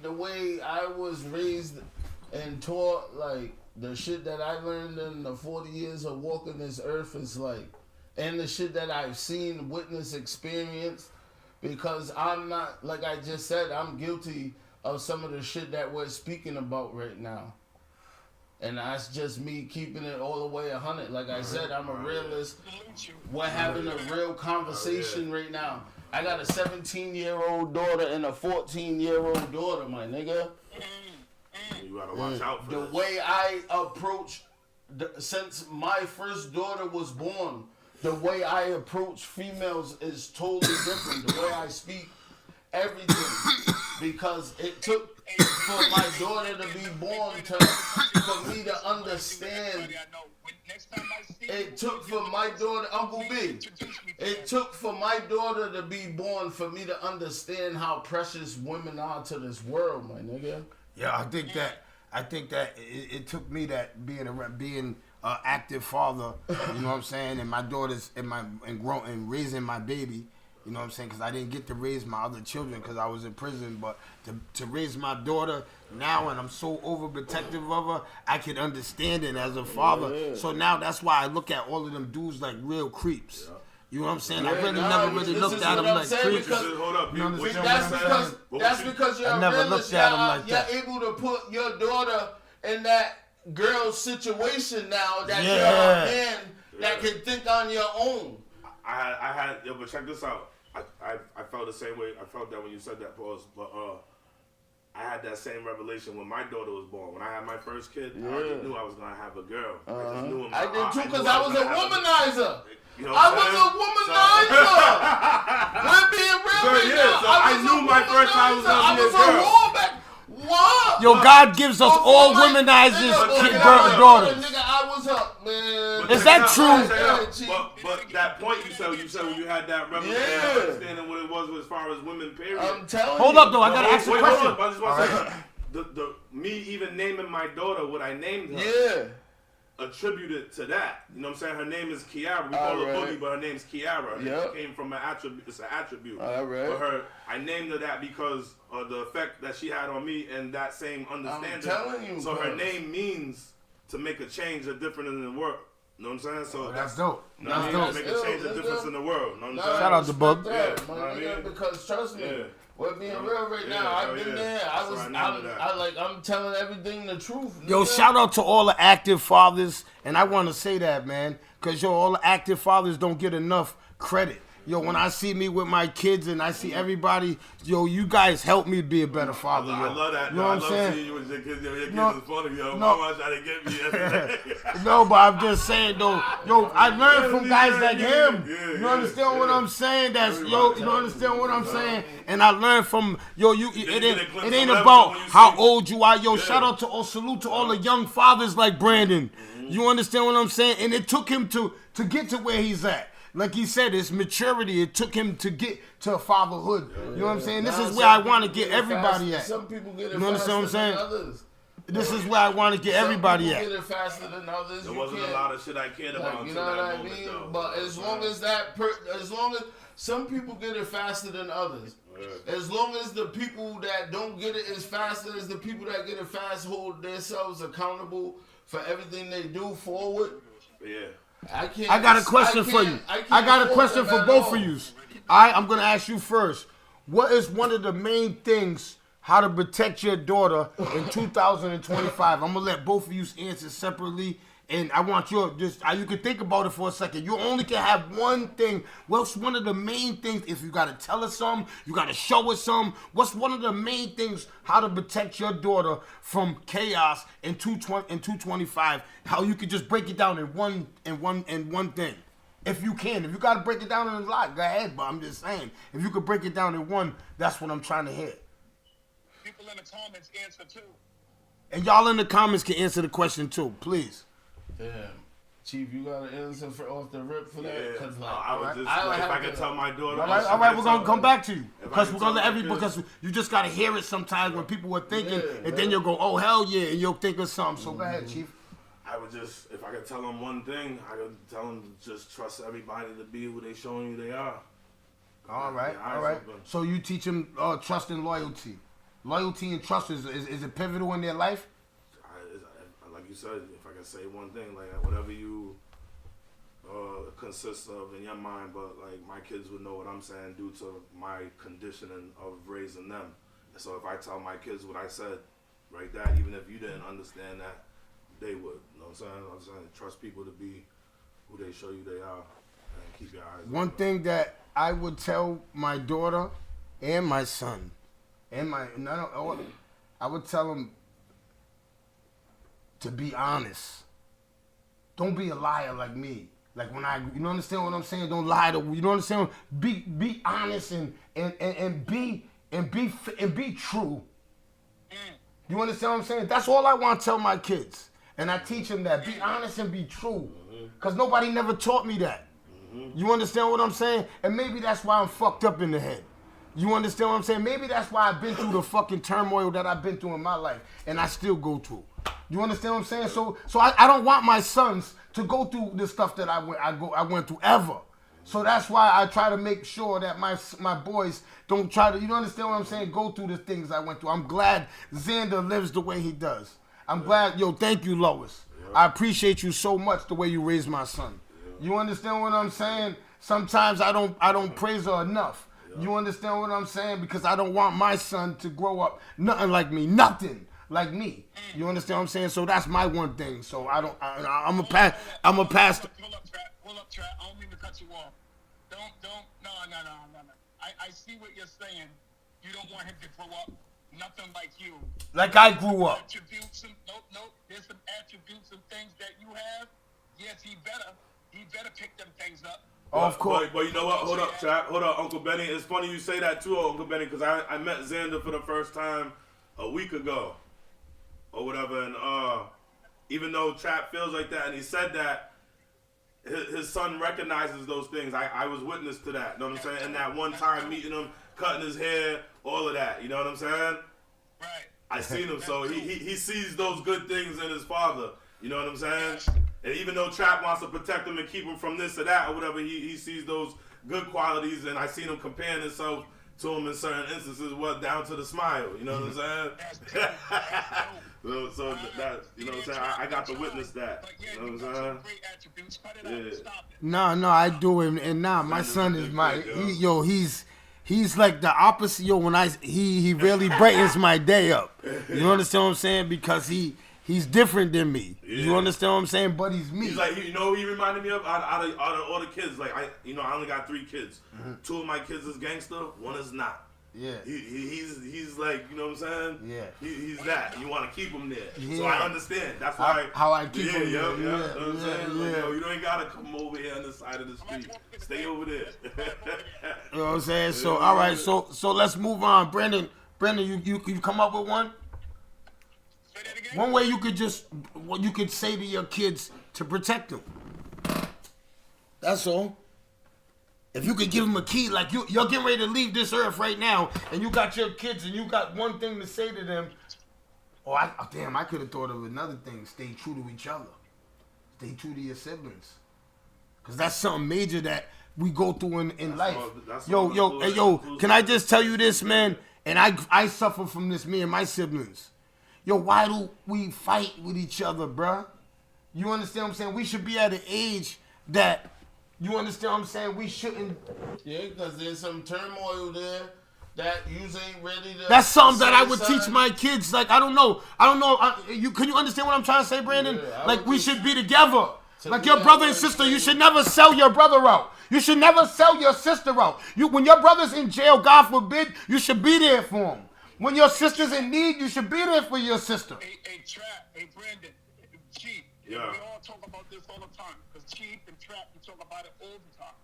Speaker 5: the way I was raised and taught, like, the shit that I learned in the 40 years of walking this earth is like, and the shit that I've seen, witnessed, experienced, because I'm not, like I just said, I'm guilty of some of the shit that we're speaking about right now. And that's just me keeping it all the way 100. Like I said, I'm a realist. We're having a real conversation right now. I got a 17-year-old daughter and a 14-year-old daughter, my nigga.
Speaker 7: You gotta watch out for
Speaker 5: the way I approach, since my first daughter was born, the way I approach females is totally different. The way I speak, everything. Because it took for my daughter to be born for me to understand. It took for my daughter, Uncle B. It took for my daughter to be born for me to understand how precious women are to this world, my nigga.
Speaker 4: Yeah, I think that it took me that being an active father, you know what I'm saying, and my daughters and raising my baby, You know what I'm saying? Because I didn't get to raise my other children because I was in prison. But to raise my daughter now, and I'm so overprotective of her, I can understand it as a father.
Speaker 5: Yeah.
Speaker 4: So now that's why I look at all of them dudes like real creeps.
Speaker 5: Yeah.
Speaker 4: You know what I'm saying?
Speaker 5: Yeah,
Speaker 4: I really
Speaker 5: nah,
Speaker 4: never really
Speaker 5: this
Speaker 4: looked
Speaker 5: is
Speaker 4: at
Speaker 5: what
Speaker 4: them
Speaker 5: I'm
Speaker 4: like
Speaker 5: saying,
Speaker 4: creeps.
Speaker 5: because-
Speaker 9: Hold up.
Speaker 4: You
Speaker 9: What
Speaker 4: understand
Speaker 9: you
Speaker 5: That's
Speaker 9: saying?
Speaker 5: because
Speaker 9: What
Speaker 5: that's
Speaker 9: was you-
Speaker 5: because you're
Speaker 4: I
Speaker 5: a
Speaker 4: never
Speaker 5: realist.
Speaker 4: looked at 'em like
Speaker 5: You're
Speaker 4: that.
Speaker 5: able to put your daughter in that girl's situation now that
Speaker 4: Yeah.
Speaker 5: you're a man that can think on your own.
Speaker 9: I had, yo, but check this out. I felt the same way. I felt that when you said that, pause. But I had that same revelation when my daughter was born. When I had my first kid, I already knew I was gonna have a girl. I just knew in my
Speaker 5: I did
Speaker 9: heart,
Speaker 5: too
Speaker 9: knew
Speaker 5: because I was a
Speaker 9: gonna have
Speaker 5: womanizer.
Speaker 9: You know
Speaker 5: I
Speaker 9: what
Speaker 5: was
Speaker 9: I'm
Speaker 5: a womanizer. We're being real
Speaker 9: So,
Speaker 5: right
Speaker 9: yeah,
Speaker 5: now.
Speaker 9: so I
Speaker 5: was
Speaker 9: knew
Speaker 5: a
Speaker 9: my first child was gonna
Speaker 5: womanizer.
Speaker 9: be a
Speaker 5: I was
Speaker 9: girl.
Speaker 5: whore. What?
Speaker 4: Yo, God gives us all womanizers, daughters.
Speaker 5: Nigga, I was up, man.
Speaker 9: But
Speaker 4: Is
Speaker 9: check
Speaker 4: that
Speaker 9: it out,
Speaker 4: true?
Speaker 9: check it out.
Speaker 5: Yeah,
Speaker 9: But that point you said when you had that revelation,
Speaker 5: Yeah.
Speaker 9: understanding what it was as far as women, period.
Speaker 5: I'm telling you.
Speaker 4: Hold up, though. I gotta ask a
Speaker 9: Wait,
Speaker 4: question.
Speaker 9: hold on, I just want to say, me even naming my daughter what I named her,
Speaker 5: Yeah.
Speaker 9: attributed to that. You know what I'm saying? Her name is Kiara. We call her
Speaker 5: Alright.
Speaker 9: Boogie, but her name's Kiara.
Speaker 5: Yep.
Speaker 9: It came from an attribute. It's an attribute.
Speaker 5: Alright.
Speaker 9: For her, I named her that because of the effect that she had on me and that same understanding.
Speaker 5: telling you,
Speaker 9: So her
Speaker 5: cuz.
Speaker 9: name means to make a change, a difference in the world. You know what I'm saying? So
Speaker 4: That's dope.
Speaker 9: You know what I
Speaker 4: That's
Speaker 9: mean?
Speaker 4: dope.
Speaker 9: Make a change, a difference in the world. You know what I'm
Speaker 5: Nah,
Speaker 9: saying?
Speaker 4: Shout out to Bug.
Speaker 5: respect
Speaker 9: Yeah,
Speaker 5: that, my
Speaker 9: know what I
Speaker 5: nigga,
Speaker 9: mean?
Speaker 5: because trust me,
Speaker 9: Yeah.
Speaker 5: we're being real right
Speaker 9: Yeah,
Speaker 5: now. I've
Speaker 9: oh,
Speaker 5: been
Speaker 9: yeah.
Speaker 5: there.
Speaker 9: That's why I named it that.
Speaker 5: I'm telling everything the truth.
Speaker 4: Yo,
Speaker 5: nigga.
Speaker 4: shout out to all the active fathers, and I want to say that, man, because yo, all the active fathers don't get enough credit. Yo, when I see me with my kids and I see everybody, yo, you guys help me be a better father. Yo.
Speaker 9: I love that.
Speaker 4: You know
Speaker 9: I
Speaker 4: what I'm
Speaker 9: love
Speaker 4: saying?
Speaker 9: seeing you with your kids. Your kids
Speaker 4: No,
Speaker 9: is funny, yo.
Speaker 4: no.
Speaker 9: Mama trying to get me yesterday.
Speaker 4: No, but I'm just saying though, yo, I learned from guys like him.
Speaker 9: Yeah,
Speaker 4: You understand what
Speaker 9: yeah.
Speaker 4: I'm saying? That's yo, you understand what I'm saying? And I learned from yo, it
Speaker 9: get a
Speaker 4: ain't
Speaker 9: glimpse
Speaker 4: it ain't
Speaker 9: of
Speaker 4: about
Speaker 9: when you
Speaker 4: how
Speaker 9: see-
Speaker 4: old you are. Yo, shout out to salute to all the young fathers like Brandon. You understand what I'm saying? And it took him to get to where he's at. Like he said, it's maturity. It took him to get to fatherhood. You know what I'm saying? This is where I want to get everybody at.
Speaker 5: Some people get it
Speaker 4: You understand what
Speaker 5: faster
Speaker 4: I'm
Speaker 5: than
Speaker 4: saying?
Speaker 5: others.
Speaker 4: This is where I want to get everybody
Speaker 5: Some
Speaker 4: at.
Speaker 5: people get it faster than others.
Speaker 9: There
Speaker 5: You
Speaker 9: wasn't a
Speaker 5: can't-
Speaker 9: lot of shit I cared about
Speaker 5: Like, you
Speaker 9: until
Speaker 5: know
Speaker 9: that
Speaker 5: what I
Speaker 9: moment,
Speaker 5: mean?
Speaker 9: though.
Speaker 5: But as long as as long as some people get it faster than others, as long as the people that don't get it as fast as the people that get it fast hold themselves accountable for everything they do forward,
Speaker 9: Yeah.
Speaker 5: I can't.
Speaker 4: I got a question for you. I got a question for both of you. I'm gonna ask you first. What is one of the main things how to protect your daughter in 2025? I'm gonna let both of you answer separately, and I want you you can think about it for a second. You only can have one thing. What's one of the main things? If you gotta tell her something, you gotta show her something. What's one of the main things how to protect your daughter from chaos in 225? How you could just break it down in one thing. If you can, if you gotta break it down in a lot, go ahead. But I'm just saying, if you could break it down in one, that's what I'm trying to hear.
Speaker 8: People in the comments answer too.
Speaker 4: And y'all in the comments can answer the question too, please.
Speaker 5: Damn. Chief, you got an answer off the rip for that?
Speaker 9: Yeah.
Speaker 5: 'Cause, like,
Speaker 9: I would just,
Speaker 5: I would
Speaker 9: if
Speaker 5: have
Speaker 9: I could
Speaker 5: to-
Speaker 9: tell my daughter.
Speaker 4: All right, we're gonna come back to you
Speaker 9: If I
Speaker 4: because
Speaker 9: can
Speaker 4: we're gonna
Speaker 9: tell
Speaker 4: let
Speaker 9: my kids-
Speaker 4: because you just gotta hear it sometimes when people are thinking,
Speaker 5: Yeah,
Speaker 4: and then you'll go, oh hell yeah, and you'll think of something. So go ahead, Chief.
Speaker 9: I would just, if I could tell them one thing, I could tell them to just trust everybody to be who they showing you they are.
Speaker 4: All right,
Speaker 9: Your
Speaker 4: all
Speaker 9: eyes
Speaker 4: right.
Speaker 9: open.
Speaker 4: So you teach them trust and loyalty. Loyalty and trust is it pivotal in their life?
Speaker 9: Like you said, if I could say one thing, like whatever you consists of in your mind, but like my kids would know what I'm saying due to my conditioning of raising them. And so if I tell my kids what I said, right, that even if you didn't understand that, they would. You know what I'm saying? Trust people to be who they show you they are, and keep your eyes
Speaker 4: One
Speaker 9: open.
Speaker 4: thing that I would tell my daughter and my son, and I would tell them to be honest. Don't be a liar like me. Like when you understand what I'm saying? Don't lie to, you know what I'm saying? Be honest and be true. You understand what I'm saying? That's all I want to tell my kids. And I teach them that. Be honest and be true. Because nobody never taught me that. You understand what I'm saying? And maybe that's why I'm fucked up in the head. You understand what I'm saying? Maybe that's why I've been through the fucking turmoil that I've been through in my life. And I still go through. You understand what I'm saying? So I don't want my sons to go through the stuff that I went through ever. So that's why I try to make sure that my boys don't try to, you understand what I'm saying, go through the things I went through. I'm glad Xander lives the way he does. I'm glad, thank you, Lois. I appreciate you so much the way you raised my son. You understand what I'm saying? Sometimes I don't praise her enough. You understand what I'm saying? Because I don't want my son to grow up nothing like me. Nothing like me. You understand what I'm saying? So that's my one thing. So I'm a pastor.
Speaker 8: Pull up, trap. I don't mean to cut you off. No. I see what you're saying. You don't want him to grow up nothing like you.
Speaker 4: Like I grew up.
Speaker 8: Nope. There's some attributes and things that you have. Yes, he better pick them things up.
Speaker 4: Of course.
Speaker 9: But you know what? Hold up, Chap. Hold up, Uncle Benny. It's funny you say that too, Uncle Benny, because I met Xander for the first time a week ago or whatever. And even though Trap feels like that and he said that, his son recognizes those things. I was witness to that. You know what I'm saying? And that one time meeting him, cutting his hair, all of that. You know what I'm saying?
Speaker 8: Right.
Speaker 9: I seen him. So he sees those good things in his father. You know what I'm saying? And even though Trap wants to protect him and keep him from this or that or whatever, he sees those good qualities, and I seen him comparing himself to him in certain instances, down to the smile. You know what I'm saying? so that, you know what I'm saying? I got to witness that. You know what I'm saying?
Speaker 8: Great attributes. Cut it out. Stop it.
Speaker 4: No, I do, and my son is he's like the opposite. When he really brightens my day up. You understand what I'm saying? Because he's different than me. Yeah. You understand what I'm saying? But he's me.
Speaker 9: He's like, he reminded me of out of all the kids. Like I only got 3 kids. 2 of my kids is gangster. 1 is not.
Speaker 4: Yeah.
Speaker 9: He's like, you know what I'm saying?
Speaker 4: Yeah.
Speaker 9: He's that. You want to keep him there.
Speaker 4: Yeah.
Speaker 9: So I understand. That's why.
Speaker 4: How I keep him there.
Speaker 9: Yeah. You know what I'm
Speaker 4: Yeah.
Speaker 9: saying? Like, you ain't gotta come over here on the side of the street. Stay over there.
Speaker 4: You know what I'm saying? So all right. So let's move on. Brandon, you come up with one. One way you could say to your kids to protect them. That's all. If you could give them a key, like you're getting ready to leave this earth right now, and you got your kids, and you got one thing to say to them. I could have thought of another thing. Stay true to each other. Stay true to your siblings. Because that's something major that we go through in life. Can I just tell you this, man? And I suffer from this, me and my siblings. Why do we fight with each other, bruh? You understand what I'm saying? We should be at an age that, you understand what I'm saying? We shouldn't.
Speaker 5: Yeah, because there's some turmoil there that you ain't ready to.
Speaker 4: That's something that I would teach my kids. Like, I don't know. Can you understand what I'm trying to say, Brandon?
Speaker 5: Yeah,
Speaker 4: like, we should be together. Like, your brother and sister, you should never sell your brother out. You should never sell your sister out. When your brother's in jail, God forbid, you should be there for him. When your sister's in need, you should be there for your sister.
Speaker 8: Hey, Trap, hey, Brandon, Chief.
Speaker 9: Yeah.
Speaker 8: We all talk about this all the time. Because Chief and Trap, we talk about it all the time.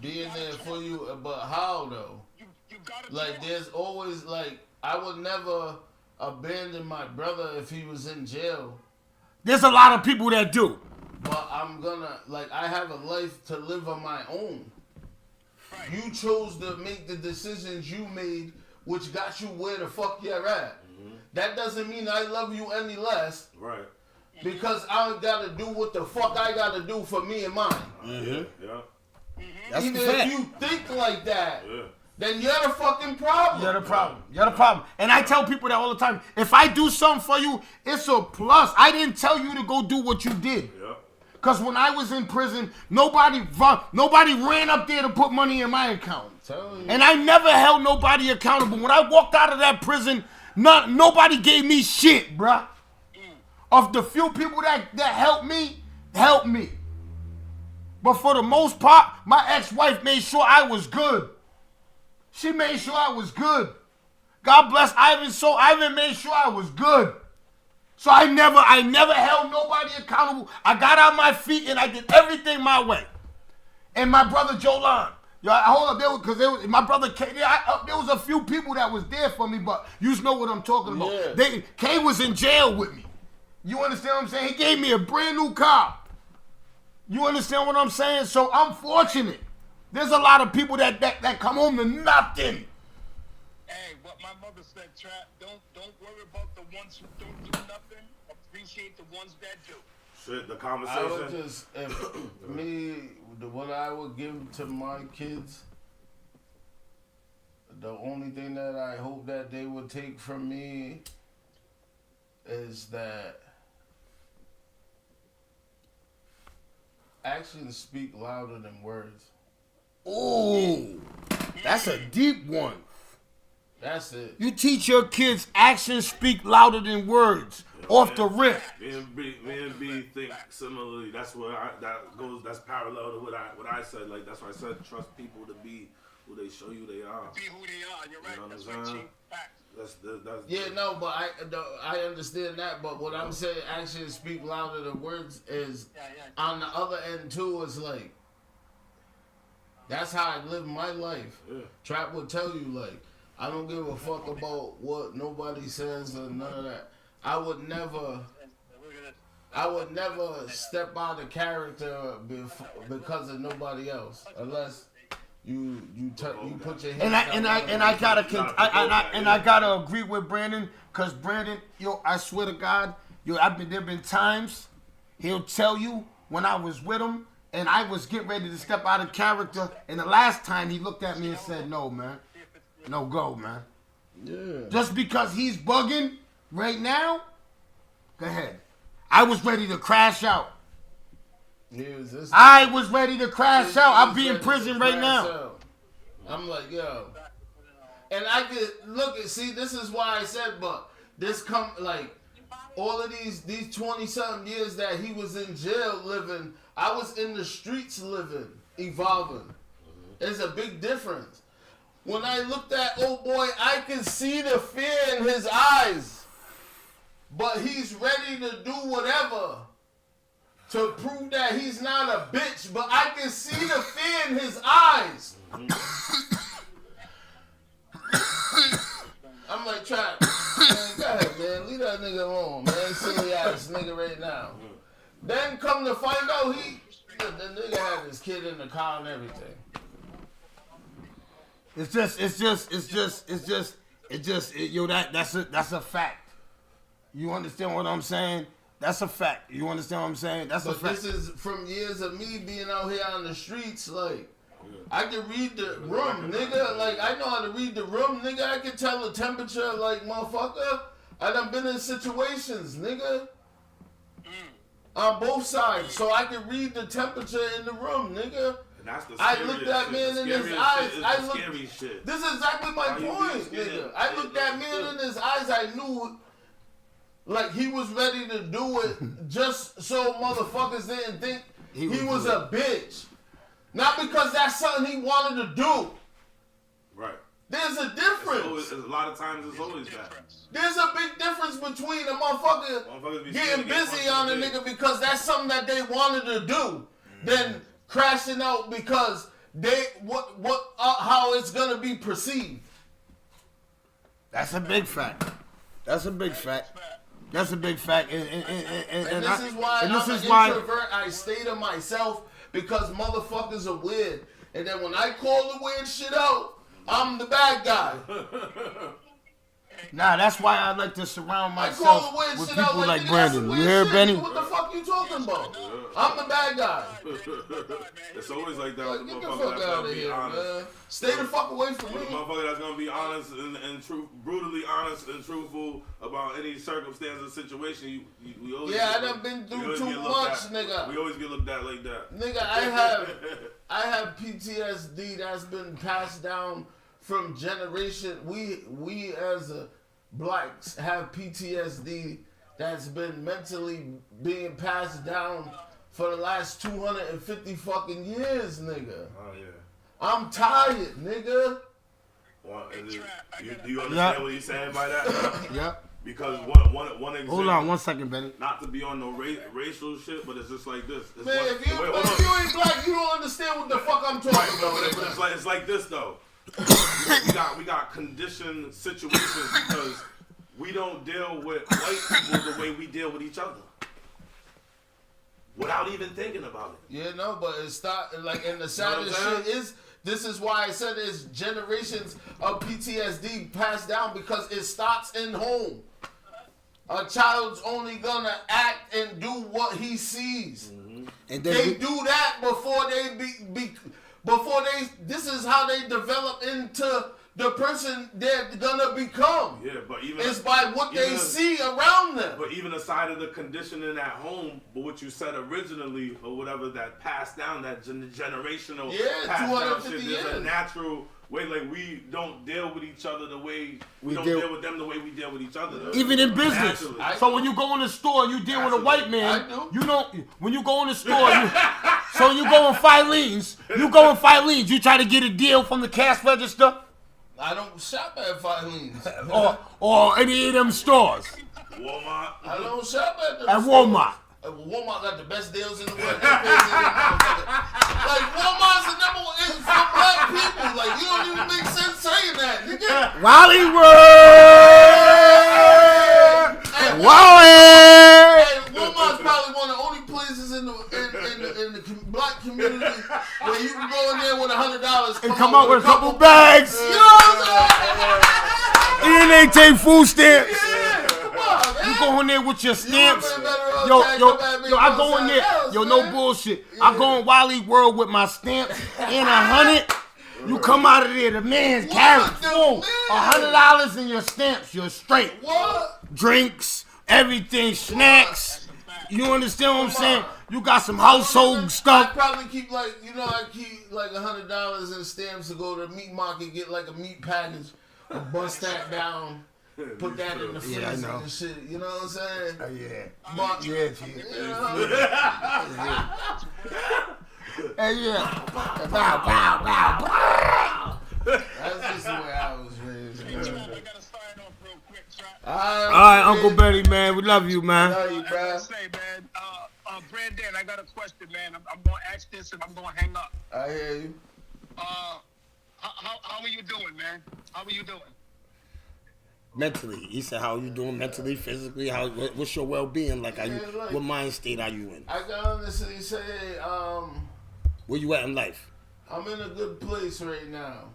Speaker 5: Being there for you, but how though?
Speaker 8: You gotta
Speaker 5: like, there's always, like, I would never abandon my brother if he was in jail.
Speaker 4: There's a lot of people that do.
Speaker 5: But I'm gonna, like, I have a life to live on my own. Right. You chose to make the decisions you made, which got you where the fuck you're at. Mm-hmm. That doesn't mean I love you any less.
Speaker 9: Right.
Speaker 5: Because I gotta do what the fuck I gotta do for me and mine.
Speaker 9: Mm-hmm. Yeah.
Speaker 4: That's
Speaker 5: Even
Speaker 4: the fact.
Speaker 5: if you think like that, then you're the fucking problem.
Speaker 4: You're the problem. And I tell people that all the time. If I do something for you, it's a plus. I didn't tell you to go do what you did.
Speaker 9: Yeah.
Speaker 4: Because when I was in prison, nobody ran up there to put money in my account. And I never held nobody accountable. When I walked out of that prison, nobody gave me shit, bruh. Of the few people that helped me. But for the most part, my ex-wife made sure I was good. She made sure I was good. God bless Ivan. So Ivan made sure I was good. So I never held nobody accountable. I got on my feet and I did everything my way. And my brother Jolan, hold up, because my brother K, there was a few people that was there for me, but you know what I'm talking about. Yeah. K was in jail with me. You understand what I'm saying? He gave me a brand new car. You understand what I'm saying? So I'm fortunate. There's a lot of people that come home to nothing.
Speaker 8: Hey, what my mother said, Trap, don't worry about the ones who don't do nothing. Appreciate the ones that do.
Speaker 9: Shit, the
Speaker 5: I
Speaker 9: conversation.
Speaker 5: would just, what I would give to my kids, the only thing that I hope that they would take from me is that actions speak louder than words.
Speaker 4: Ooh, that's a deep one.
Speaker 5: That's it.
Speaker 4: You teach your kids actions speak louder than words. Off the rip.
Speaker 9: Me and B think similarly. That's what that's parallel to what I said. Like that's why I said trust people to be who they show you they are.
Speaker 8: Be who they are. You're right.
Speaker 9: You know
Speaker 8: That's
Speaker 9: what
Speaker 8: right,
Speaker 9: I'm
Speaker 8: Chief. Facts.
Speaker 9: That's
Speaker 5: Yeah, no, but I understand that. But what I'm saying, actions speak louder than words, is on the other end too. Is like that's how I live my life.
Speaker 9: Yeah.
Speaker 5: Trap will tell you like I don't give a fuck about what nobody says or none of that. I would never step out of character because of nobody else, unless you put your hands
Speaker 4: I gotta agree with Brandon, cause Brandon, I swear to God, there've been times he'll tell you when I was with him and I was getting ready to step out of character, and the last time he looked at me and said, "No, man, no go, man."
Speaker 5: Yeah.
Speaker 4: Just because he's bugging right now, go ahead. I was ready to crash out. I was ready to crash out. I'll be in prison right now.
Speaker 5: I'm like, yo. And I could look and see, this is why I said, but this come like all of these 20-something years that he was in jail living, I was in the streets living, evolving. There's a big difference. When I looked at old boy, I could see the fear in his eyes. But he's ready to do whatever to prove that he's not a bitch. But I can see the fear in his eyes. I'm like, Trap, man, go ahead, man. Leave that nigga alone, man. Silly ass nigga right now. Then come to find out the nigga had his kid in the car and everything.
Speaker 4: That's a fact. You understand what I'm saying? That's a fact. You understand what I'm saying? That's a fact.
Speaker 5: This is from years of me being out here on the streets. Like, I can read the room, nigga. Like, I know how to read the room, nigga. I can tell the temperature, like, motherfucker. I done been in situations, nigga. On both sides. So I can read the temperature in the room, nigga.
Speaker 9: That's the
Speaker 5: I looked that man in his eyes.
Speaker 9: Scary shit.
Speaker 5: This is exactly my point, nigga. I looked that man in his eyes. I knew, like, he was ready to do it just so motherfuckers didn't think he was a bitch. Not because that's something he wanted to do.
Speaker 9: Right.
Speaker 5: There's a difference.
Speaker 9: A lot of times it's always that.
Speaker 5: There's a big difference between a motherfucker getting busy on a nigga because that's something that they wanted to do, than crashing out because how it's gonna be perceived.
Speaker 4: That's a big fact. That's a big fact. That's a big fact. And
Speaker 5: this is why I'm an introvert. I stay to myself because motherfuckers are weird. And then when I call the weird shit out, I'm the bad guy.
Speaker 4: Nah, that's why I like to surround myself with people like Brandon. You hear, Benny?
Speaker 5: What the fuck you talking about? I'm the bad guy.
Speaker 9: It's always like that.
Speaker 5: Like, get the fuck out of here, man. Stay the fuck away from me.
Speaker 9: Motherfucker that's gonna be honest and true, brutally honest and truthful about any circumstance or situation. We always
Speaker 5: I done been through too much, nigga.
Speaker 9: We always get looked at like that.
Speaker 5: Nigga, I have PTSD that's been passed down from generation. We as blacks have PTSD that's been mentally being passed down for the last 250 fucking years, nigga.
Speaker 9: Oh yeah.
Speaker 5: I'm tired, nigga.
Speaker 9: Do you understand what he's saying by that?
Speaker 4: Yep.
Speaker 9: Because one example.
Speaker 4: Hold on 1 second, Benny.
Speaker 9: Not to be on no racial shit, but it's just like this. It's
Speaker 5: Man, if you ain't black, you don't understand what the fuck I'm talking about.
Speaker 9: But it's like this though. we got conditioned situations because we don't deal with white people the way we deal with each other. Without even thinking about it.
Speaker 5: Yeah, no, but it's like, and the saddest shit is, this is why I said it's generations of PTSD passed down because it starts in home. A child's only gonna act and do what he sees.
Speaker 4: And
Speaker 5: They do that before they this is how they develop into the person they're gonna become.
Speaker 9: Yeah, but even
Speaker 5: it's by what they see around them.
Speaker 9: But even aside of the conditioning at home, but what you said originally or whatever that passed down, that generational passed down shit, there's a natural way. Like we don't deal with each other the way we don't deal with them the way we deal with each other.
Speaker 4: Even in business. So when you go in the store and you deal with a white man, you don't. When you go in the store, so you go in Filene's. You try to get a deal from the cash register.
Speaker 5: I don't shop at Filene's.
Speaker 4: or any of them stores.
Speaker 9: Walmart.
Speaker 5: I don't shop at them.
Speaker 4: At Walmart.
Speaker 5: Walmart got the best deals in the world. Like Walmart's the number one for black people. Like you don't even make sense saying that, nigga.
Speaker 4: Wally World.
Speaker 5: Walmart's probably one of the only places in the black community where you can go in there with $100
Speaker 4: and come out with a couple bags.
Speaker 5: You know what I'm saying?
Speaker 4: And they take food stamps.
Speaker 5: Yeah, come on, man.
Speaker 4: You go in there with your stamps. Yo, I go in there. Yo, no bullshit. I go in Wally World with my stamps and 100. You come out of there, the man's carry full. $100 in your stamps, you're straight.
Speaker 5: What?
Speaker 4: Drinks, everything, snacks. You understand what I'm saying? You got some household stuff.
Speaker 5: I probably keep I keep like $100 in stamps to go to the meat market, get like a meat package, and bust that down, put that in the freezer and shit. You know what I'm saying? That's just the way I was raised.
Speaker 8: I gotta sign off real quick,
Speaker 4: All right, Uncle Benny, man. We love you, man.
Speaker 5: Love you, bro.
Speaker 8: I say, man, Brandon, I got a question, man. I'm gonna ask this and I'm gonna hang up.
Speaker 5: I hear you.
Speaker 8: How are you doing, man? How are you doing?
Speaker 4: Mentally, he said, "How are you doing mentally, physically? What's your well-being like? What mind state are you in?"
Speaker 5: I can honestly say,
Speaker 4: where you at in life?
Speaker 5: I'm in a good place right now.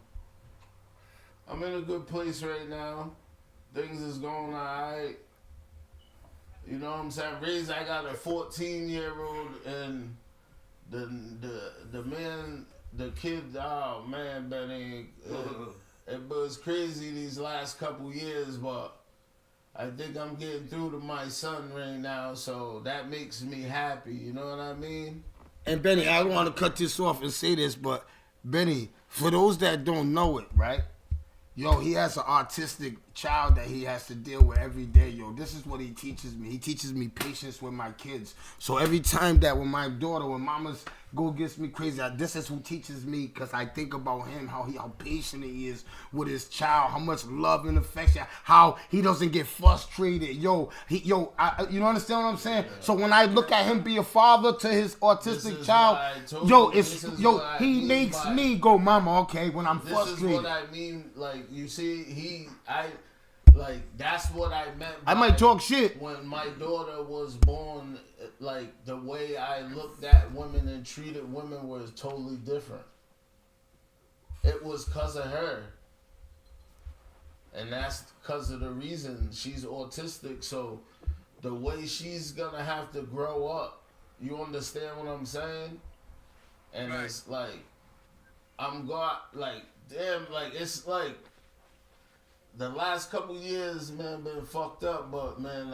Speaker 5: Things is going alright. You know what I'm saying? I got a 14-year-old and the kid. Oh man, Benny, it was crazy these last couple years, but I think I'm getting through to my son right now, so that makes me happy. You know what I mean?
Speaker 4: And Benny, I don't want to cut this off and say this, but Benny, for those that don't know it, right? Yo, he has an autistic child that he has to deal with every day. Yo, this is what he teaches me. He teaches me patience with my kids. So every time that when mama's gets me crazy, this is who teaches me, because I think about him, how patient he is with his child, how much love and affection, how he doesn't get frustrated. You understand what I'm saying? Yeah. So when I look at him be a father to his autistic child, he makes me go, mama, okay, when I'm frustrated.
Speaker 5: This is what I mean, like, you see, that's what I meant.
Speaker 4: I might talk shit.
Speaker 5: When my daughter was born, like, the way I looked at women and treated women was totally different. It was because of her. And that's because of the reason she's autistic. So the way she's going to have to grow up, you understand what I'm saying? And right. It's like, it's like, the last couple years, man, been fucked up, but man,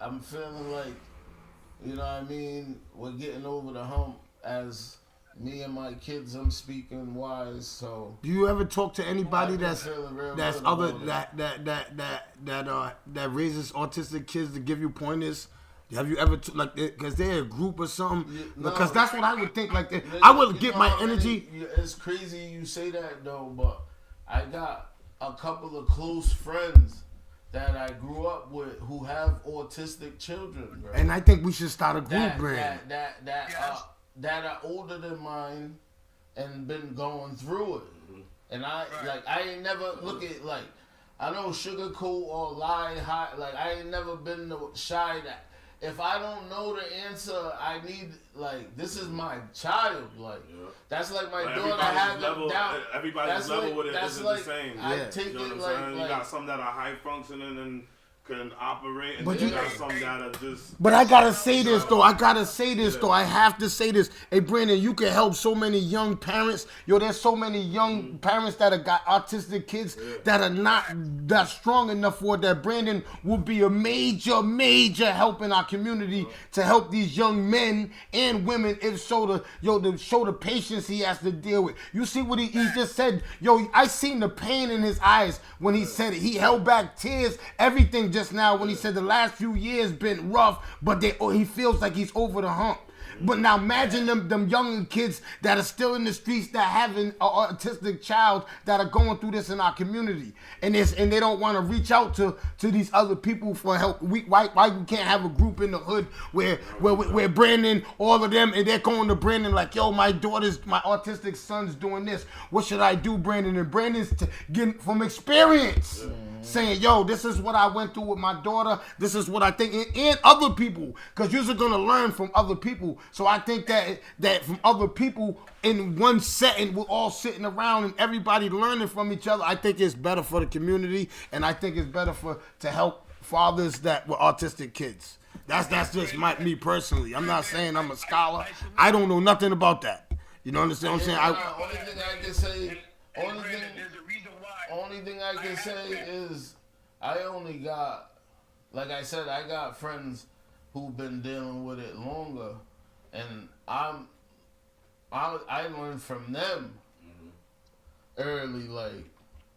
Speaker 5: I'm feeling like, you know what I mean, we're getting over the hump as me and my kids. I'm speaking wise, so.
Speaker 4: Do you ever talk to anybody that raises autistic kids to give you pointers? Have you ever because they're a group or something? No, because that's what I would think. Like I would get my energy.
Speaker 5: It's crazy you say that though, but I got a couple of close friends that I grew up with who have autistic children, bro.
Speaker 4: And I think we should start a group, brand.
Speaker 5: That are older than mine and been going through it. Mm-hmm. And I ain't never I don't sugarcoat or lie high. Like, I ain't never been shy that if I don't know the answer, I need, this is my child. That's like my daughter having down.
Speaker 9: Everybody's level with it isn't the same.
Speaker 5: I take
Speaker 9: you know
Speaker 5: it
Speaker 9: what I'm saying? You got some that are high functioning and can operate, and
Speaker 4: But
Speaker 9: then
Speaker 4: you-
Speaker 9: you got some that are just.
Speaker 4: But I gotta say this though. I have to say this. Hey, Brandon, you can help so many young parents. Yo, there's so many young parents that have got autistic kids that are not that strong enough for it. That Brandon will be a major help in our community to help these young men and women. If so, to show the patience he has to deal with. You see what he just said. Yo, I seen the pain in his eyes when he said it. He held back tears, everything just now when he said the last few years been rough, but he feels like he's over the hump. But now imagine them young kids that are still in the streets that have an autistic child that are going through this in our community, and they don't want to reach out to these other people for help. Why we can't have a group in the hood where Brandon, all of them, and they're going to Brandon like, yo, my autistic son's doing this. What should I do, Brandon? And Brandon's getting from experience. Saying, yo, this is what I went through with my daughter. This is what I think, and other people, because you're gonna learn from other people. So I think that from other people in one setting, we're all sitting around and everybody learning from each other. I think it's better for the community, and I think it's better to help fathers that were autistic kids. That's just me personally. I'm not saying I'm a scholar. I don't know nothing about that. You know what I'm saying?
Speaker 5: Only thing I can say. Only thing I can say is I only got, like I said, I got friends who've been dealing with it longer, and I learned from them early, like,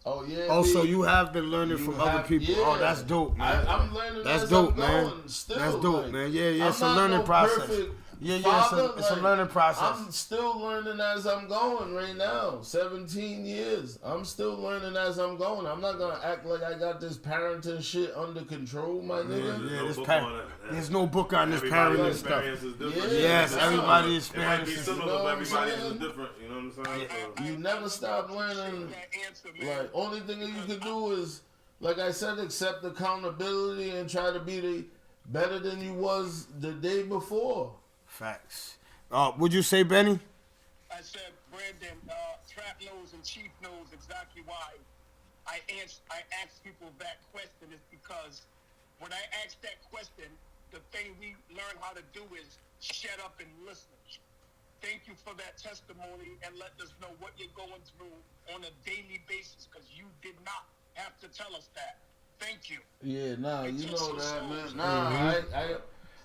Speaker 5: oh yeah.
Speaker 4: Oh, so you have been learning from other people.
Speaker 5: Yeah.
Speaker 4: Oh, that's dope, man.
Speaker 5: I'm learning.
Speaker 4: That's
Speaker 5: as
Speaker 4: dope,
Speaker 5: I'm
Speaker 4: man.
Speaker 5: going, still,
Speaker 4: That's dope,
Speaker 5: like,
Speaker 4: man. Yeah,
Speaker 5: I'm
Speaker 4: it's a
Speaker 5: not
Speaker 4: learning
Speaker 5: no
Speaker 4: process.
Speaker 5: perfect
Speaker 4: Yeah,
Speaker 5: father,
Speaker 4: it's a learning process.
Speaker 5: I'm still learning as I'm going right now. 17 years. I'm still learning as I'm going. I'm not gonna act like I got this parenting shit under control, my nigga.
Speaker 4: There's no book on this parenting stuff.
Speaker 5: Yes,
Speaker 4: everybody's
Speaker 9: experience
Speaker 4: experience
Speaker 9: is
Speaker 4: is
Speaker 9: similar, but everybody's is different. You know what I'm saying? So,
Speaker 5: You never stop learning. Like, only thing that you can do is, like I said, accept accountability and try to be better than you was the day before.
Speaker 4: Facts. Would you say, Benny?
Speaker 8: I said, Brandon, Trap knows and Chief knows exactly why I ask people that question is because when I ask that question, the thing we learn how to do is shut up and listen. Thank you for that testimony and let us know what you're going through on a daily basis because you did not have to tell us that. Thank you.
Speaker 5: Yeah, nah, you know that, man. Nah,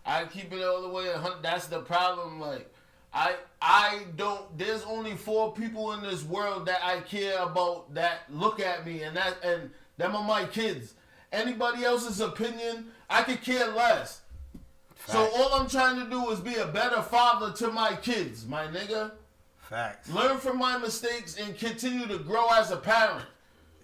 Speaker 5: I keep it all the way 100. That's the problem. Like, I don't. There's only 4 people in this world that I care about that look at me, and them are my kids. Anybody else's opinion, I could care less. Facts. So all I'm trying to do is be a better father to my kids, my nigga.
Speaker 4: Facts.
Speaker 5: Learn from my mistakes and continue to grow as a parent.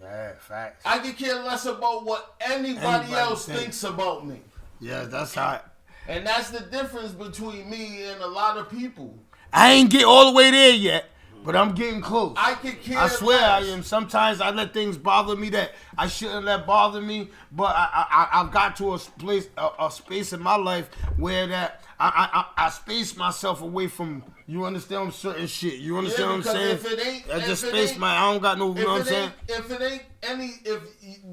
Speaker 4: Yeah, facts.
Speaker 5: I could care less about what anybody else thinks about me.
Speaker 4: Yeah, that's how.
Speaker 5: And that's the difference between me and a lot of people.
Speaker 4: I ain't get all the way there yet, but I'm getting close.
Speaker 5: I could care
Speaker 4: I swear
Speaker 5: less.
Speaker 4: I am. Sometimes I let things bother me that I shouldn't let bother me, but I've got to a space in my life where that I space myself away from, you understand, certain shit. You understand what I'm saying? I just space I don't got no, you know what I'm saying?
Speaker 5: If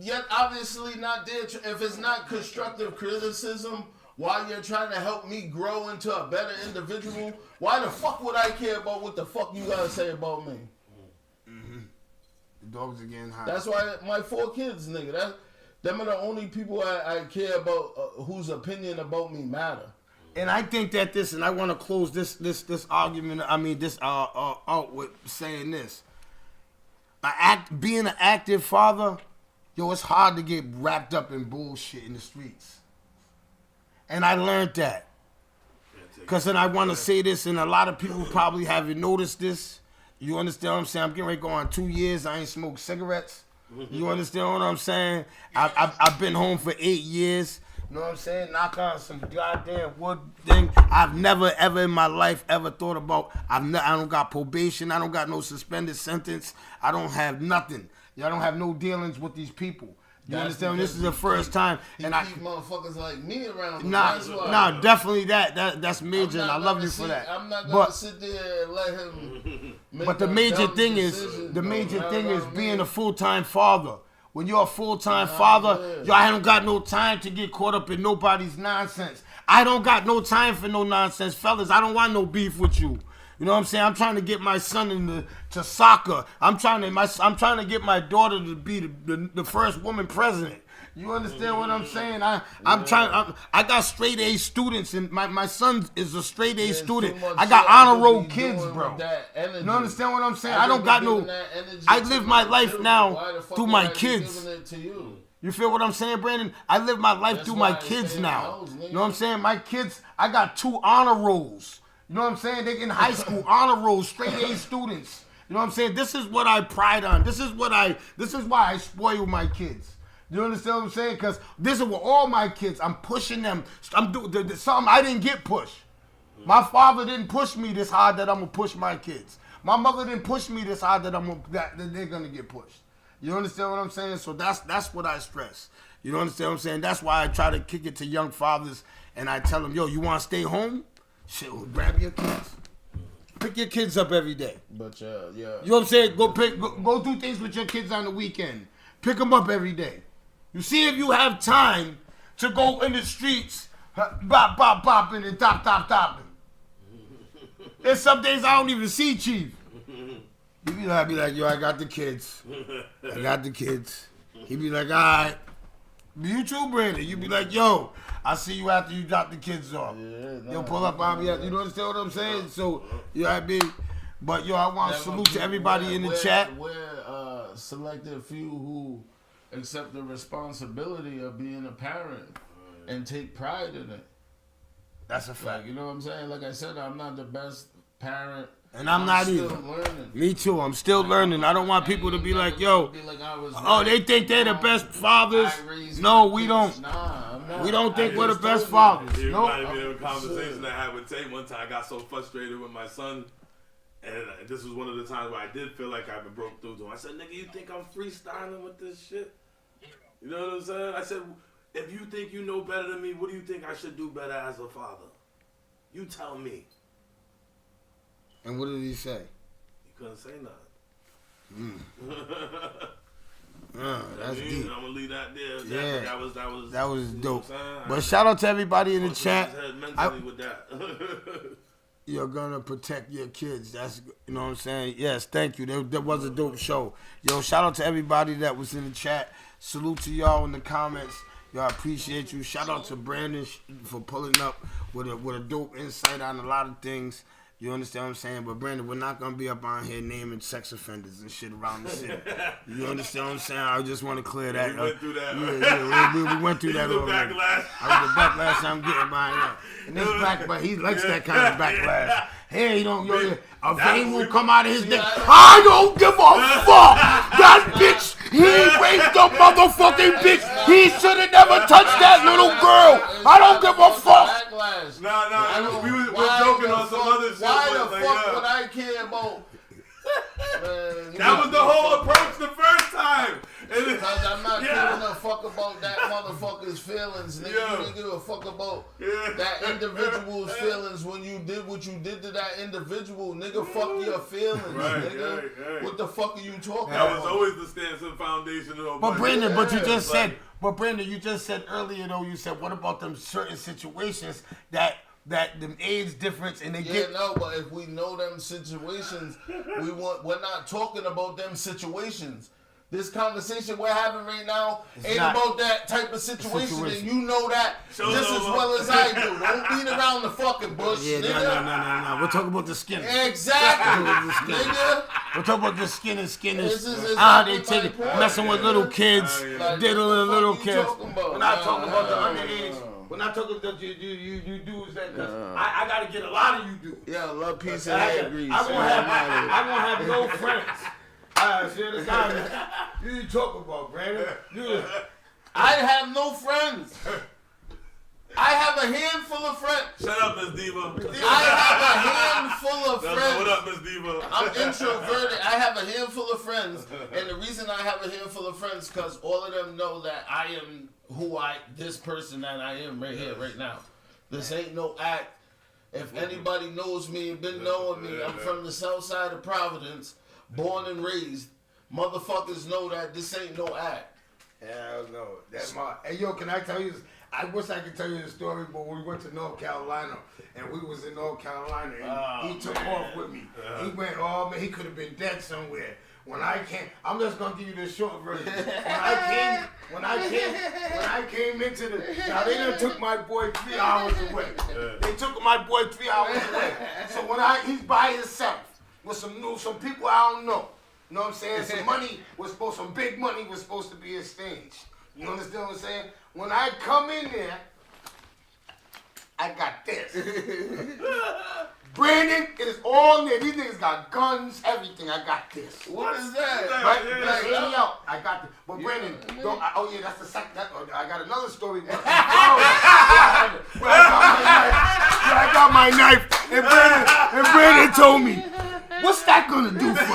Speaker 5: yet obviously not there, if it's not constructive criticism while you're trying to help me grow into a better individual, why the fuck would I care about what the fuck you gotta say about me?
Speaker 4: Mm-hmm. The dogs are getting hot.
Speaker 5: That's why my 4 kids, nigga, them are the only people I care about whose opinion about me matter.
Speaker 4: And I think that and I want to close this argument, out with saying this. Being an active father, yo, it's hard to get wrapped up in bullshit in the streets. And I learned that. Because then I want to say this, and a lot of people probably haven't noticed this. You understand what I'm saying? I'm getting ready to go on 2 years. I ain't smoked cigarettes. You understand what I'm saying? I've been home for 8 years. You know what I'm saying? Knock on some goddamn wood thing. I've never, ever in my life ever thought about. I don't got probation. I don't got no suspended sentence. I don't have nothing. I don't have no dealings with these people. You understand? This is the first time, and I
Speaker 5: keep motherfuckers like me around.
Speaker 4: Nah, definitely that's major, and I love you for that.
Speaker 5: I'm not gonna sit there and let him.
Speaker 4: But the major thing is, being a full-time father When you're a full-time father, yo, I don't got no time to get caught up in nobody's nonsense. I don't got no time for no nonsense, fellas. I don't want no beef with you. You know what I'm saying? I'm trying to get my son to soccer. I'm trying to get my daughter to be the first woman president. You understand what I'm saying? I got straight A students, and my son is a straight A student. I got honor roll kids, bro. You understand what I'm saying? I don't got no. I live my life now through my kids. You feel what I'm saying, Brandon? I live my life through my kids now. You know what I'm saying? My kids, I got 2 honor rolls. You know what I'm saying? They in high school, honor rolls, straight A students. You know what I'm saying? This is what I pride on. This is why I spoil my kids. You understand what I'm saying? Because this is with all my kids. I'm pushing them. I'm doing something I didn't get pushed. My father didn't push me this hard that I'm gonna push my kids. My mother didn't push me this hard that they're gonna get pushed. You understand what I'm saying? So that's what I stress. You know understand what I'm saying? That's why I try to kick it to young fathers and I tell them, yo, you want to stay home? Shit, well, grab your kids. Pick your kids up every day.
Speaker 5: But yeah.
Speaker 4: You know what I'm saying? Go do things with your kids on the weekend. Pick them up every day. You see if you have time to go in the streets, bop, bop, bopping and top, topping. There's some days I don't even see Chief. He be like, yo, I got the kids. He be like, all right. You too, Brandon. You be like, yo, I see you after you drop the kids off. Yo, pull up on me. You know understand what I'm saying? So, you know what I mean? But, yo, I want to salute to everybody in the chat.
Speaker 5: We're selected few who accept the responsibility of being a parent and take pride in it.
Speaker 4: That's a fact.
Speaker 5: Like, you know what I'm saying? Like I said, I'm not the best parent.
Speaker 4: And I'm not
Speaker 5: still
Speaker 4: either.
Speaker 5: Learning.
Speaker 4: Me too. I'm still learning. I don't want people to be like, yo, they think they're the best fathers. No, we don't.
Speaker 5: Nah, I'm not.
Speaker 4: We don't think we're the best fathers.
Speaker 9: It
Speaker 4: No.
Speaker 9: reminded me of a conversation I had with Tate one time. I got so frustrated with my son. And this was one of the times where I did feel like I broke through to him. I said, nigga, you think I'm freestyling with this shit? You know what I'm saying? I said, if you think you know better than me, what do you think I should do better as a father? You tell me.
Speaker 4: And what did he say?
Speaker 9: He couldn't say nothing.
Speaker 4: That's deep.
Speaker 9: I'm gonna leave that there.
Speaker 4: Yeah. That was
Speaker 9: you know
Speaker 4: dope.
Speaker 9: what I'm saying?
Speaker 4: But shout out to everybody in the chat.
Speaker 9: Mentally with that.
Speaker 4: You're gonna protect your kids. That's, you know what I'm saying? Yes, thank you. That was a dope show. Yo, shout out to everybody that was in the chat. Salute to y'all in the comments. Yo, I appreciate you. Shout out to Brandon for pulling up with a dope insight on a lot of things. You understand what I'm saying? But Brandon, we're not gonna be up on here naming sex offenders and shit around the city. You understand what I'm saying? I just want to clear that.
Speaker 9: We went through that.
Speaker 4: We went through that already.
Speaker 9: Backlash.
Speaker 4: The backlash I'm getting behind that. And this back, but he likes that kind of backlash. Hey, he don't. A vein will come out of his dick. I don't give a fuck. That bitch, he raped the motherfucking bitch. He should have never touched that little girl. I don't give a fuck.
Speaker 9: Nah, we were joking on some other shit.
Speaker 5: Why the fuck would I care about?
Speaker 9: That was the whole approach the first time.
Speaker 5: Because I'm not giving a fuck about that motherfucker's feelings, nigga. You didn't give a fuck about that individual's feelings when you did what you did to that individual, nigga. Fuck your feelings, nigga. Right. What the fuck are you talking about?
Speaker 9: That was always the stance and foundation of.
Speaker 4: But Brandon, you just said earlier though. You said, what about them certain situations that them age difference and they get.
Speaker 5: No, but if we know them situations, we're not talking about them situations. This conversation we're having right now ain't about that type of situation, and you know that just as well as I do. Don't beat around the fucking bush, nigga.
Speaker 4: No. We're talking about the skin.
Speaker 5: Exactly, nigga.
Speaker 4: We're talking about the skin is. They take it, messing with little kids, diddling little kids. We're not talking about the underage. We're not talking about you dudes that. I gotta get a lot of you dudes.
Speaker 5: Yeah, love, peace, and hair grease.
Speaker 4: I won't have no friends. I swear to God, you talk about, Brandon.
Speaker 5: I have no friends. I have a handful of friends.
Speaker 9: Shut up, Miss Diva.
Speaker 5: I have a handful of friends.
Speaker 9: What up, Miss Diva?
Speaker 5: I'm introverted. I have a handful of friends, and the reason I have a handful of friends because all of them know that I am this person that I am right here, right now. This ain't no act. If anybody knows me and been knowing me, I'm from the south side of Providence. Born and raised, motherfuckers know that this ain't no act.
Speaker 4: Hell no. That's my. Hey, yo, can I tell you? I wish I could tell you the story, but when we went to North Carolina, and we was in North Carolina, and he took off with me. He went, oh man, he could have been dead somewhere. When I came, I'm just gonna give you the short version. When I came into the, now they done took my boy 3 hours away. They took my boy 3 hours away. So when he's by himself with some people I don't know. You know what I'm saying? Some big money was supposed to be exchanged. You understand what I'm saying? When I come in there, I got this. Brandon, it is all there. These niggas got guns, everything. I got this.
Speaker 5: What is that?
Speaker 4: Right? Just hear me out. I got this. But Brandon, don't. Oh yeah, that's the second. I got another story. Where I got my knife, and Brandon told me, "What's that gonna do for you?"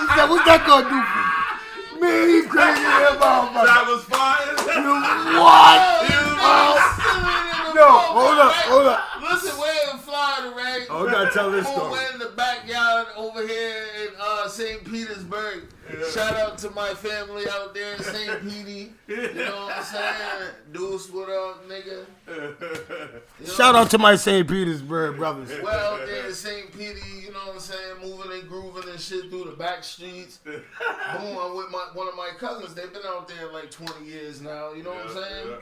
Speaker 4: He said, "What's that gonna do for you?" Man, he's crazy about my.
Speaker 7: That was fire.
Speaker 4: What? No, hold up.
Speaker 5: Listen, we're in Florida, right?
Speaker 4: Oh, we gotta tell this story.
Speaker 5: We're in the backyard over here in St. Petersburg. Shout out to my family out there in St. Petey. You know what I'm saying? Deuce, what up, nigga?
Speaker 4: Shout out to my St. Petersburg brothers.
Speaker 5: We're out there in St. Petey, you know what I'm saying? Moving and grooving and shit through the back streets. Boom, I'm with one of my cousins. They've been out there like 20 years now. You know what I'm saying?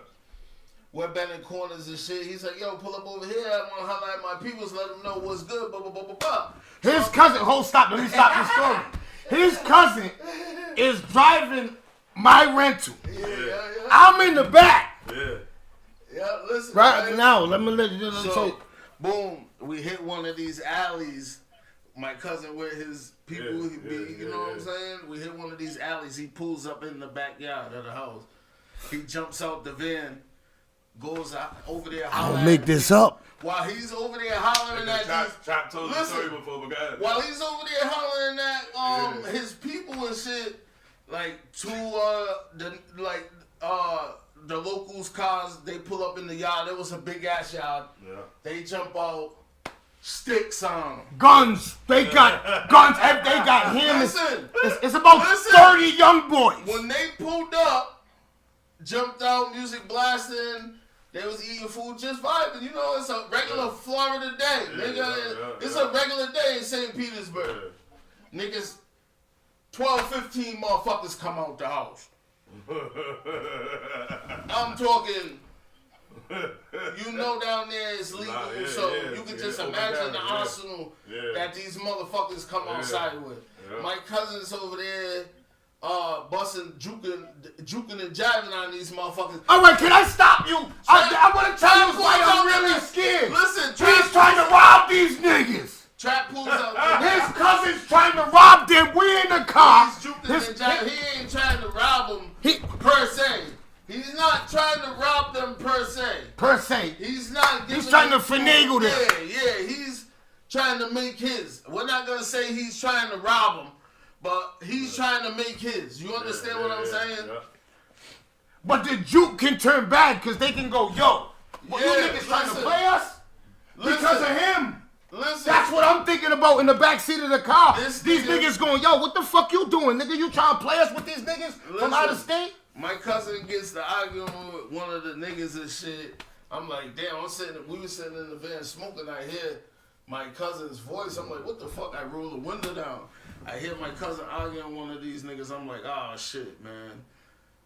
Speaker 5: We're bending corners and shit. He's like, yo, pull up over here. I want to highlight my peoples, let them know what's good, blah, blah, blah, blah, blah.
Speaker 4: His cousin, let me stop the story. His cousin is driving my rental.
Speaker 5: Yeah.
Speaker 4: I'm in the back.
Speaker 5: Yeah, listen.
Speaker 4: Right now, let me let you know.
Speaker 5: So, boom, we hit one of these alleys. My cousin with his people, you know what I'm saying? We hit one of these alleys. He pulls up in the backyard of the house. He jumps out the van, goes out over there.
Speaker 4: I don't make this up.
Speaker 5: While he's over there hollering at
Speaker 7: Chop told the story before, but go ahead.
Speaker 5: while he's over there hollering at his people and shit, like the locals' cars, they pull up in the yard. It was a big ass yard.
Speaker 7: Yeah.
Speaker 5: They jump out, sticks on them.
Speaker 4: Guns. They got guns. They got him.
Speaker 5: Listen,
Speaker 4: It's about 30 young boys.
Speaker 5: when they pulled up, jumped out, music blasting. They was eating food, just vibing. You know, it's a regular Florida day, nigga. It's a regular day in St. Petersburg. Niggas, 12, 15 motherfuckers come out the house. I'm talking, you know, down there it's legal, you can just imagine the arsenal that these motherfuckers come outside with. My cousin's over there, busting, juking and jiving on these motherfuckers.
Speaker 4: All right, can I stop you? I want to tell you why I'm really scared.
Speaker 5: Listen,
Speaker 4: He's trying to rob these niggas.
Speaker 5: Trap pulls out.
Speaker 4: His cousin's trying to rob them. We in the car.
Speaker 5: He's juking and jiving. He ain't trying to rob them per se. He's not trying to rob them per se. He's not.
Speaker 4: He's trying to finagle them.
Speaker 5: Yeah. He's trying to make his. We're not gonna say he's trying to rob them. But he's trying to make his. You understand what I'm saying?
Speaker 4: But the juke can turn bad because they can go, yo, you niggas trying to play us? Because of him.
Speaker 5: Listen.
Speaker 4: That's what I'm thinking about in the back seat of the car.
Speaker 5: These
Speaker 4: niggas going, yo, what the fuck you doing, nigga? You trying to play us with these niggas from out of state?
Speaker 5: My cousin gets to arguing with one of the niggas and shit. I'm like, damn, we were sitting in the van smoking. I hear my cousin's voice. I'm like, what the fuck? I roll the window down. I hear my cousin arguing with one of these niggas. I'm like, oh shit, man.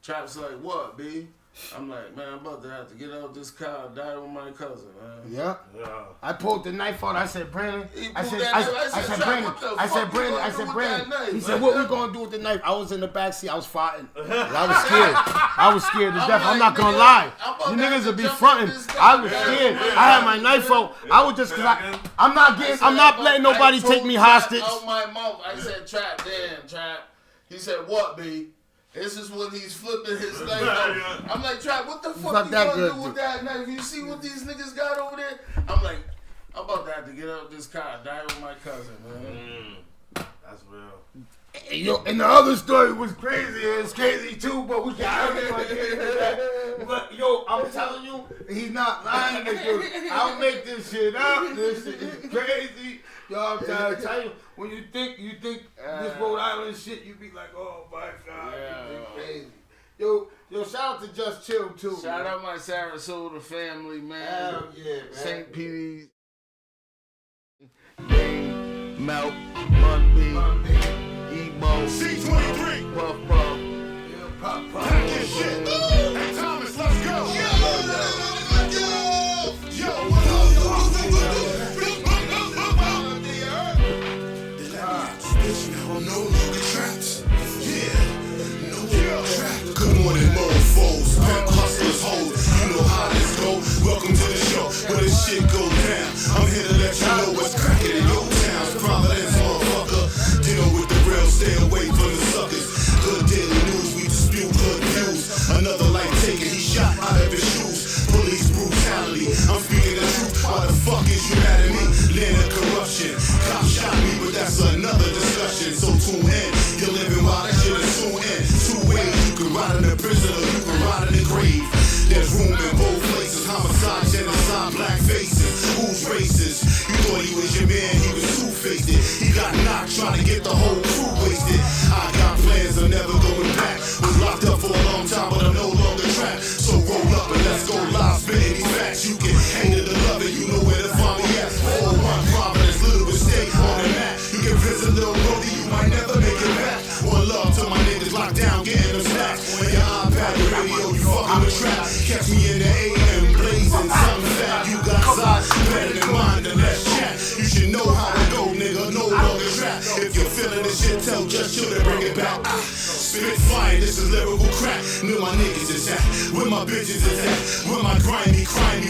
Speaker 5: Trap's like, what, B? I'm like, man, I'm about to have to get out of this car and die with my cousin, man.
Speaker 4: Yeah. I pulled the knife out. I said, Brandon. I said, Brandon. He said, what we gonna do with the knife? I was in the back seat. I was fighting. I was scared to death. I'm not gonna lie. You niggas will be fronting. I was scared. I had my knife out. I was just, I'm not letting nobody take me hostage.
Speaker 5: Out my mouth, I said, Trap, damn, Trap. He said, what, B? This is when he's flipping his knife out. I'm like, Trap, what the fuck you gonna do with that knife? You see what these niggas got over there? I'm like, I'm about to have to get out of this car and die with my cousin, man.
Speaker 7: That's real.
Speaker 4: Yo, and the other story was crazy. It was crazy too, but we can't get into that. But yo, I'm telling you, he's not lying. I don't make this shit up. This shit is crazy. Yo, I'm trying to tell you, when you think this Rhode Island shit, you be like, oh my God, this is crazy. Yo, shout out to Just Chill too.
Speaker 5: Shout
Speaker 4: man.
Speaker 5: out my Sarasota family, man.
Speaker 4: Hell yeah, man.
Speaker 5: St. Petey's. Melt, Bun B, Emo,
Speaker 3: C23.
Speaker 5: Puff Puff.
Speaker 3: Pack your shit. Hey, Thomas, let's go. Yo, what up? No longer trapped. Yeah, no longer trapped. Good morning, mofos, pimp hustlers, hoes. You know how this go. Welcome to the show where this shit go down. I'm here to let you know what's cracking in your town. Providence, motherfucker. Deal with the real, stay away from the suckers. Good daily news, we dispute good views. Another life taken, he shot out of his shoes. Police brutality, I'm speaking the truth. Why the fuck is you mad at me? Land of corruption. Cop shot me, but that's another discussion. So tune in, you're living while that shit is soon in. Two ways, you can ride in the prison or you can ride in the grave. There's room in both places. Homicide, genocide, black faces. Who's racist? You thought he was your man, he was two-faced. He got knocked trying to get the whole crew wasted. I got plans, I'm never going back. Was locked up for a long time, but I'm no longer trapped. So roll up and let's go live, spitting these facts. You can hate it or love it, you know where to find me at. 401 Providence, little mistake on the map. You can visit Lil Brody, you might never make it back. One love to my niggas locked down, getting them snacks. On your iPad, the radio, you fucking with trap. Catch me in the AM, blazing something fat. You got size, better than mine, then let's chat. You should know how to go, nigga, no longer trap. If you're feeling this shit, tell Just Chill to bring it back. Spit fire, this is lyrical crack. Where my niggas is at, where my bitches is at, where my grimy,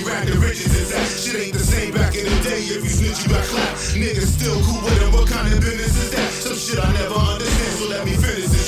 Speaker 3: ragged riches is at. Shit ain't the same back in the day, if you snitch you got clapped. Niggas still cool with them, what kind of business is that? Some shit I never understand, so let me finish this.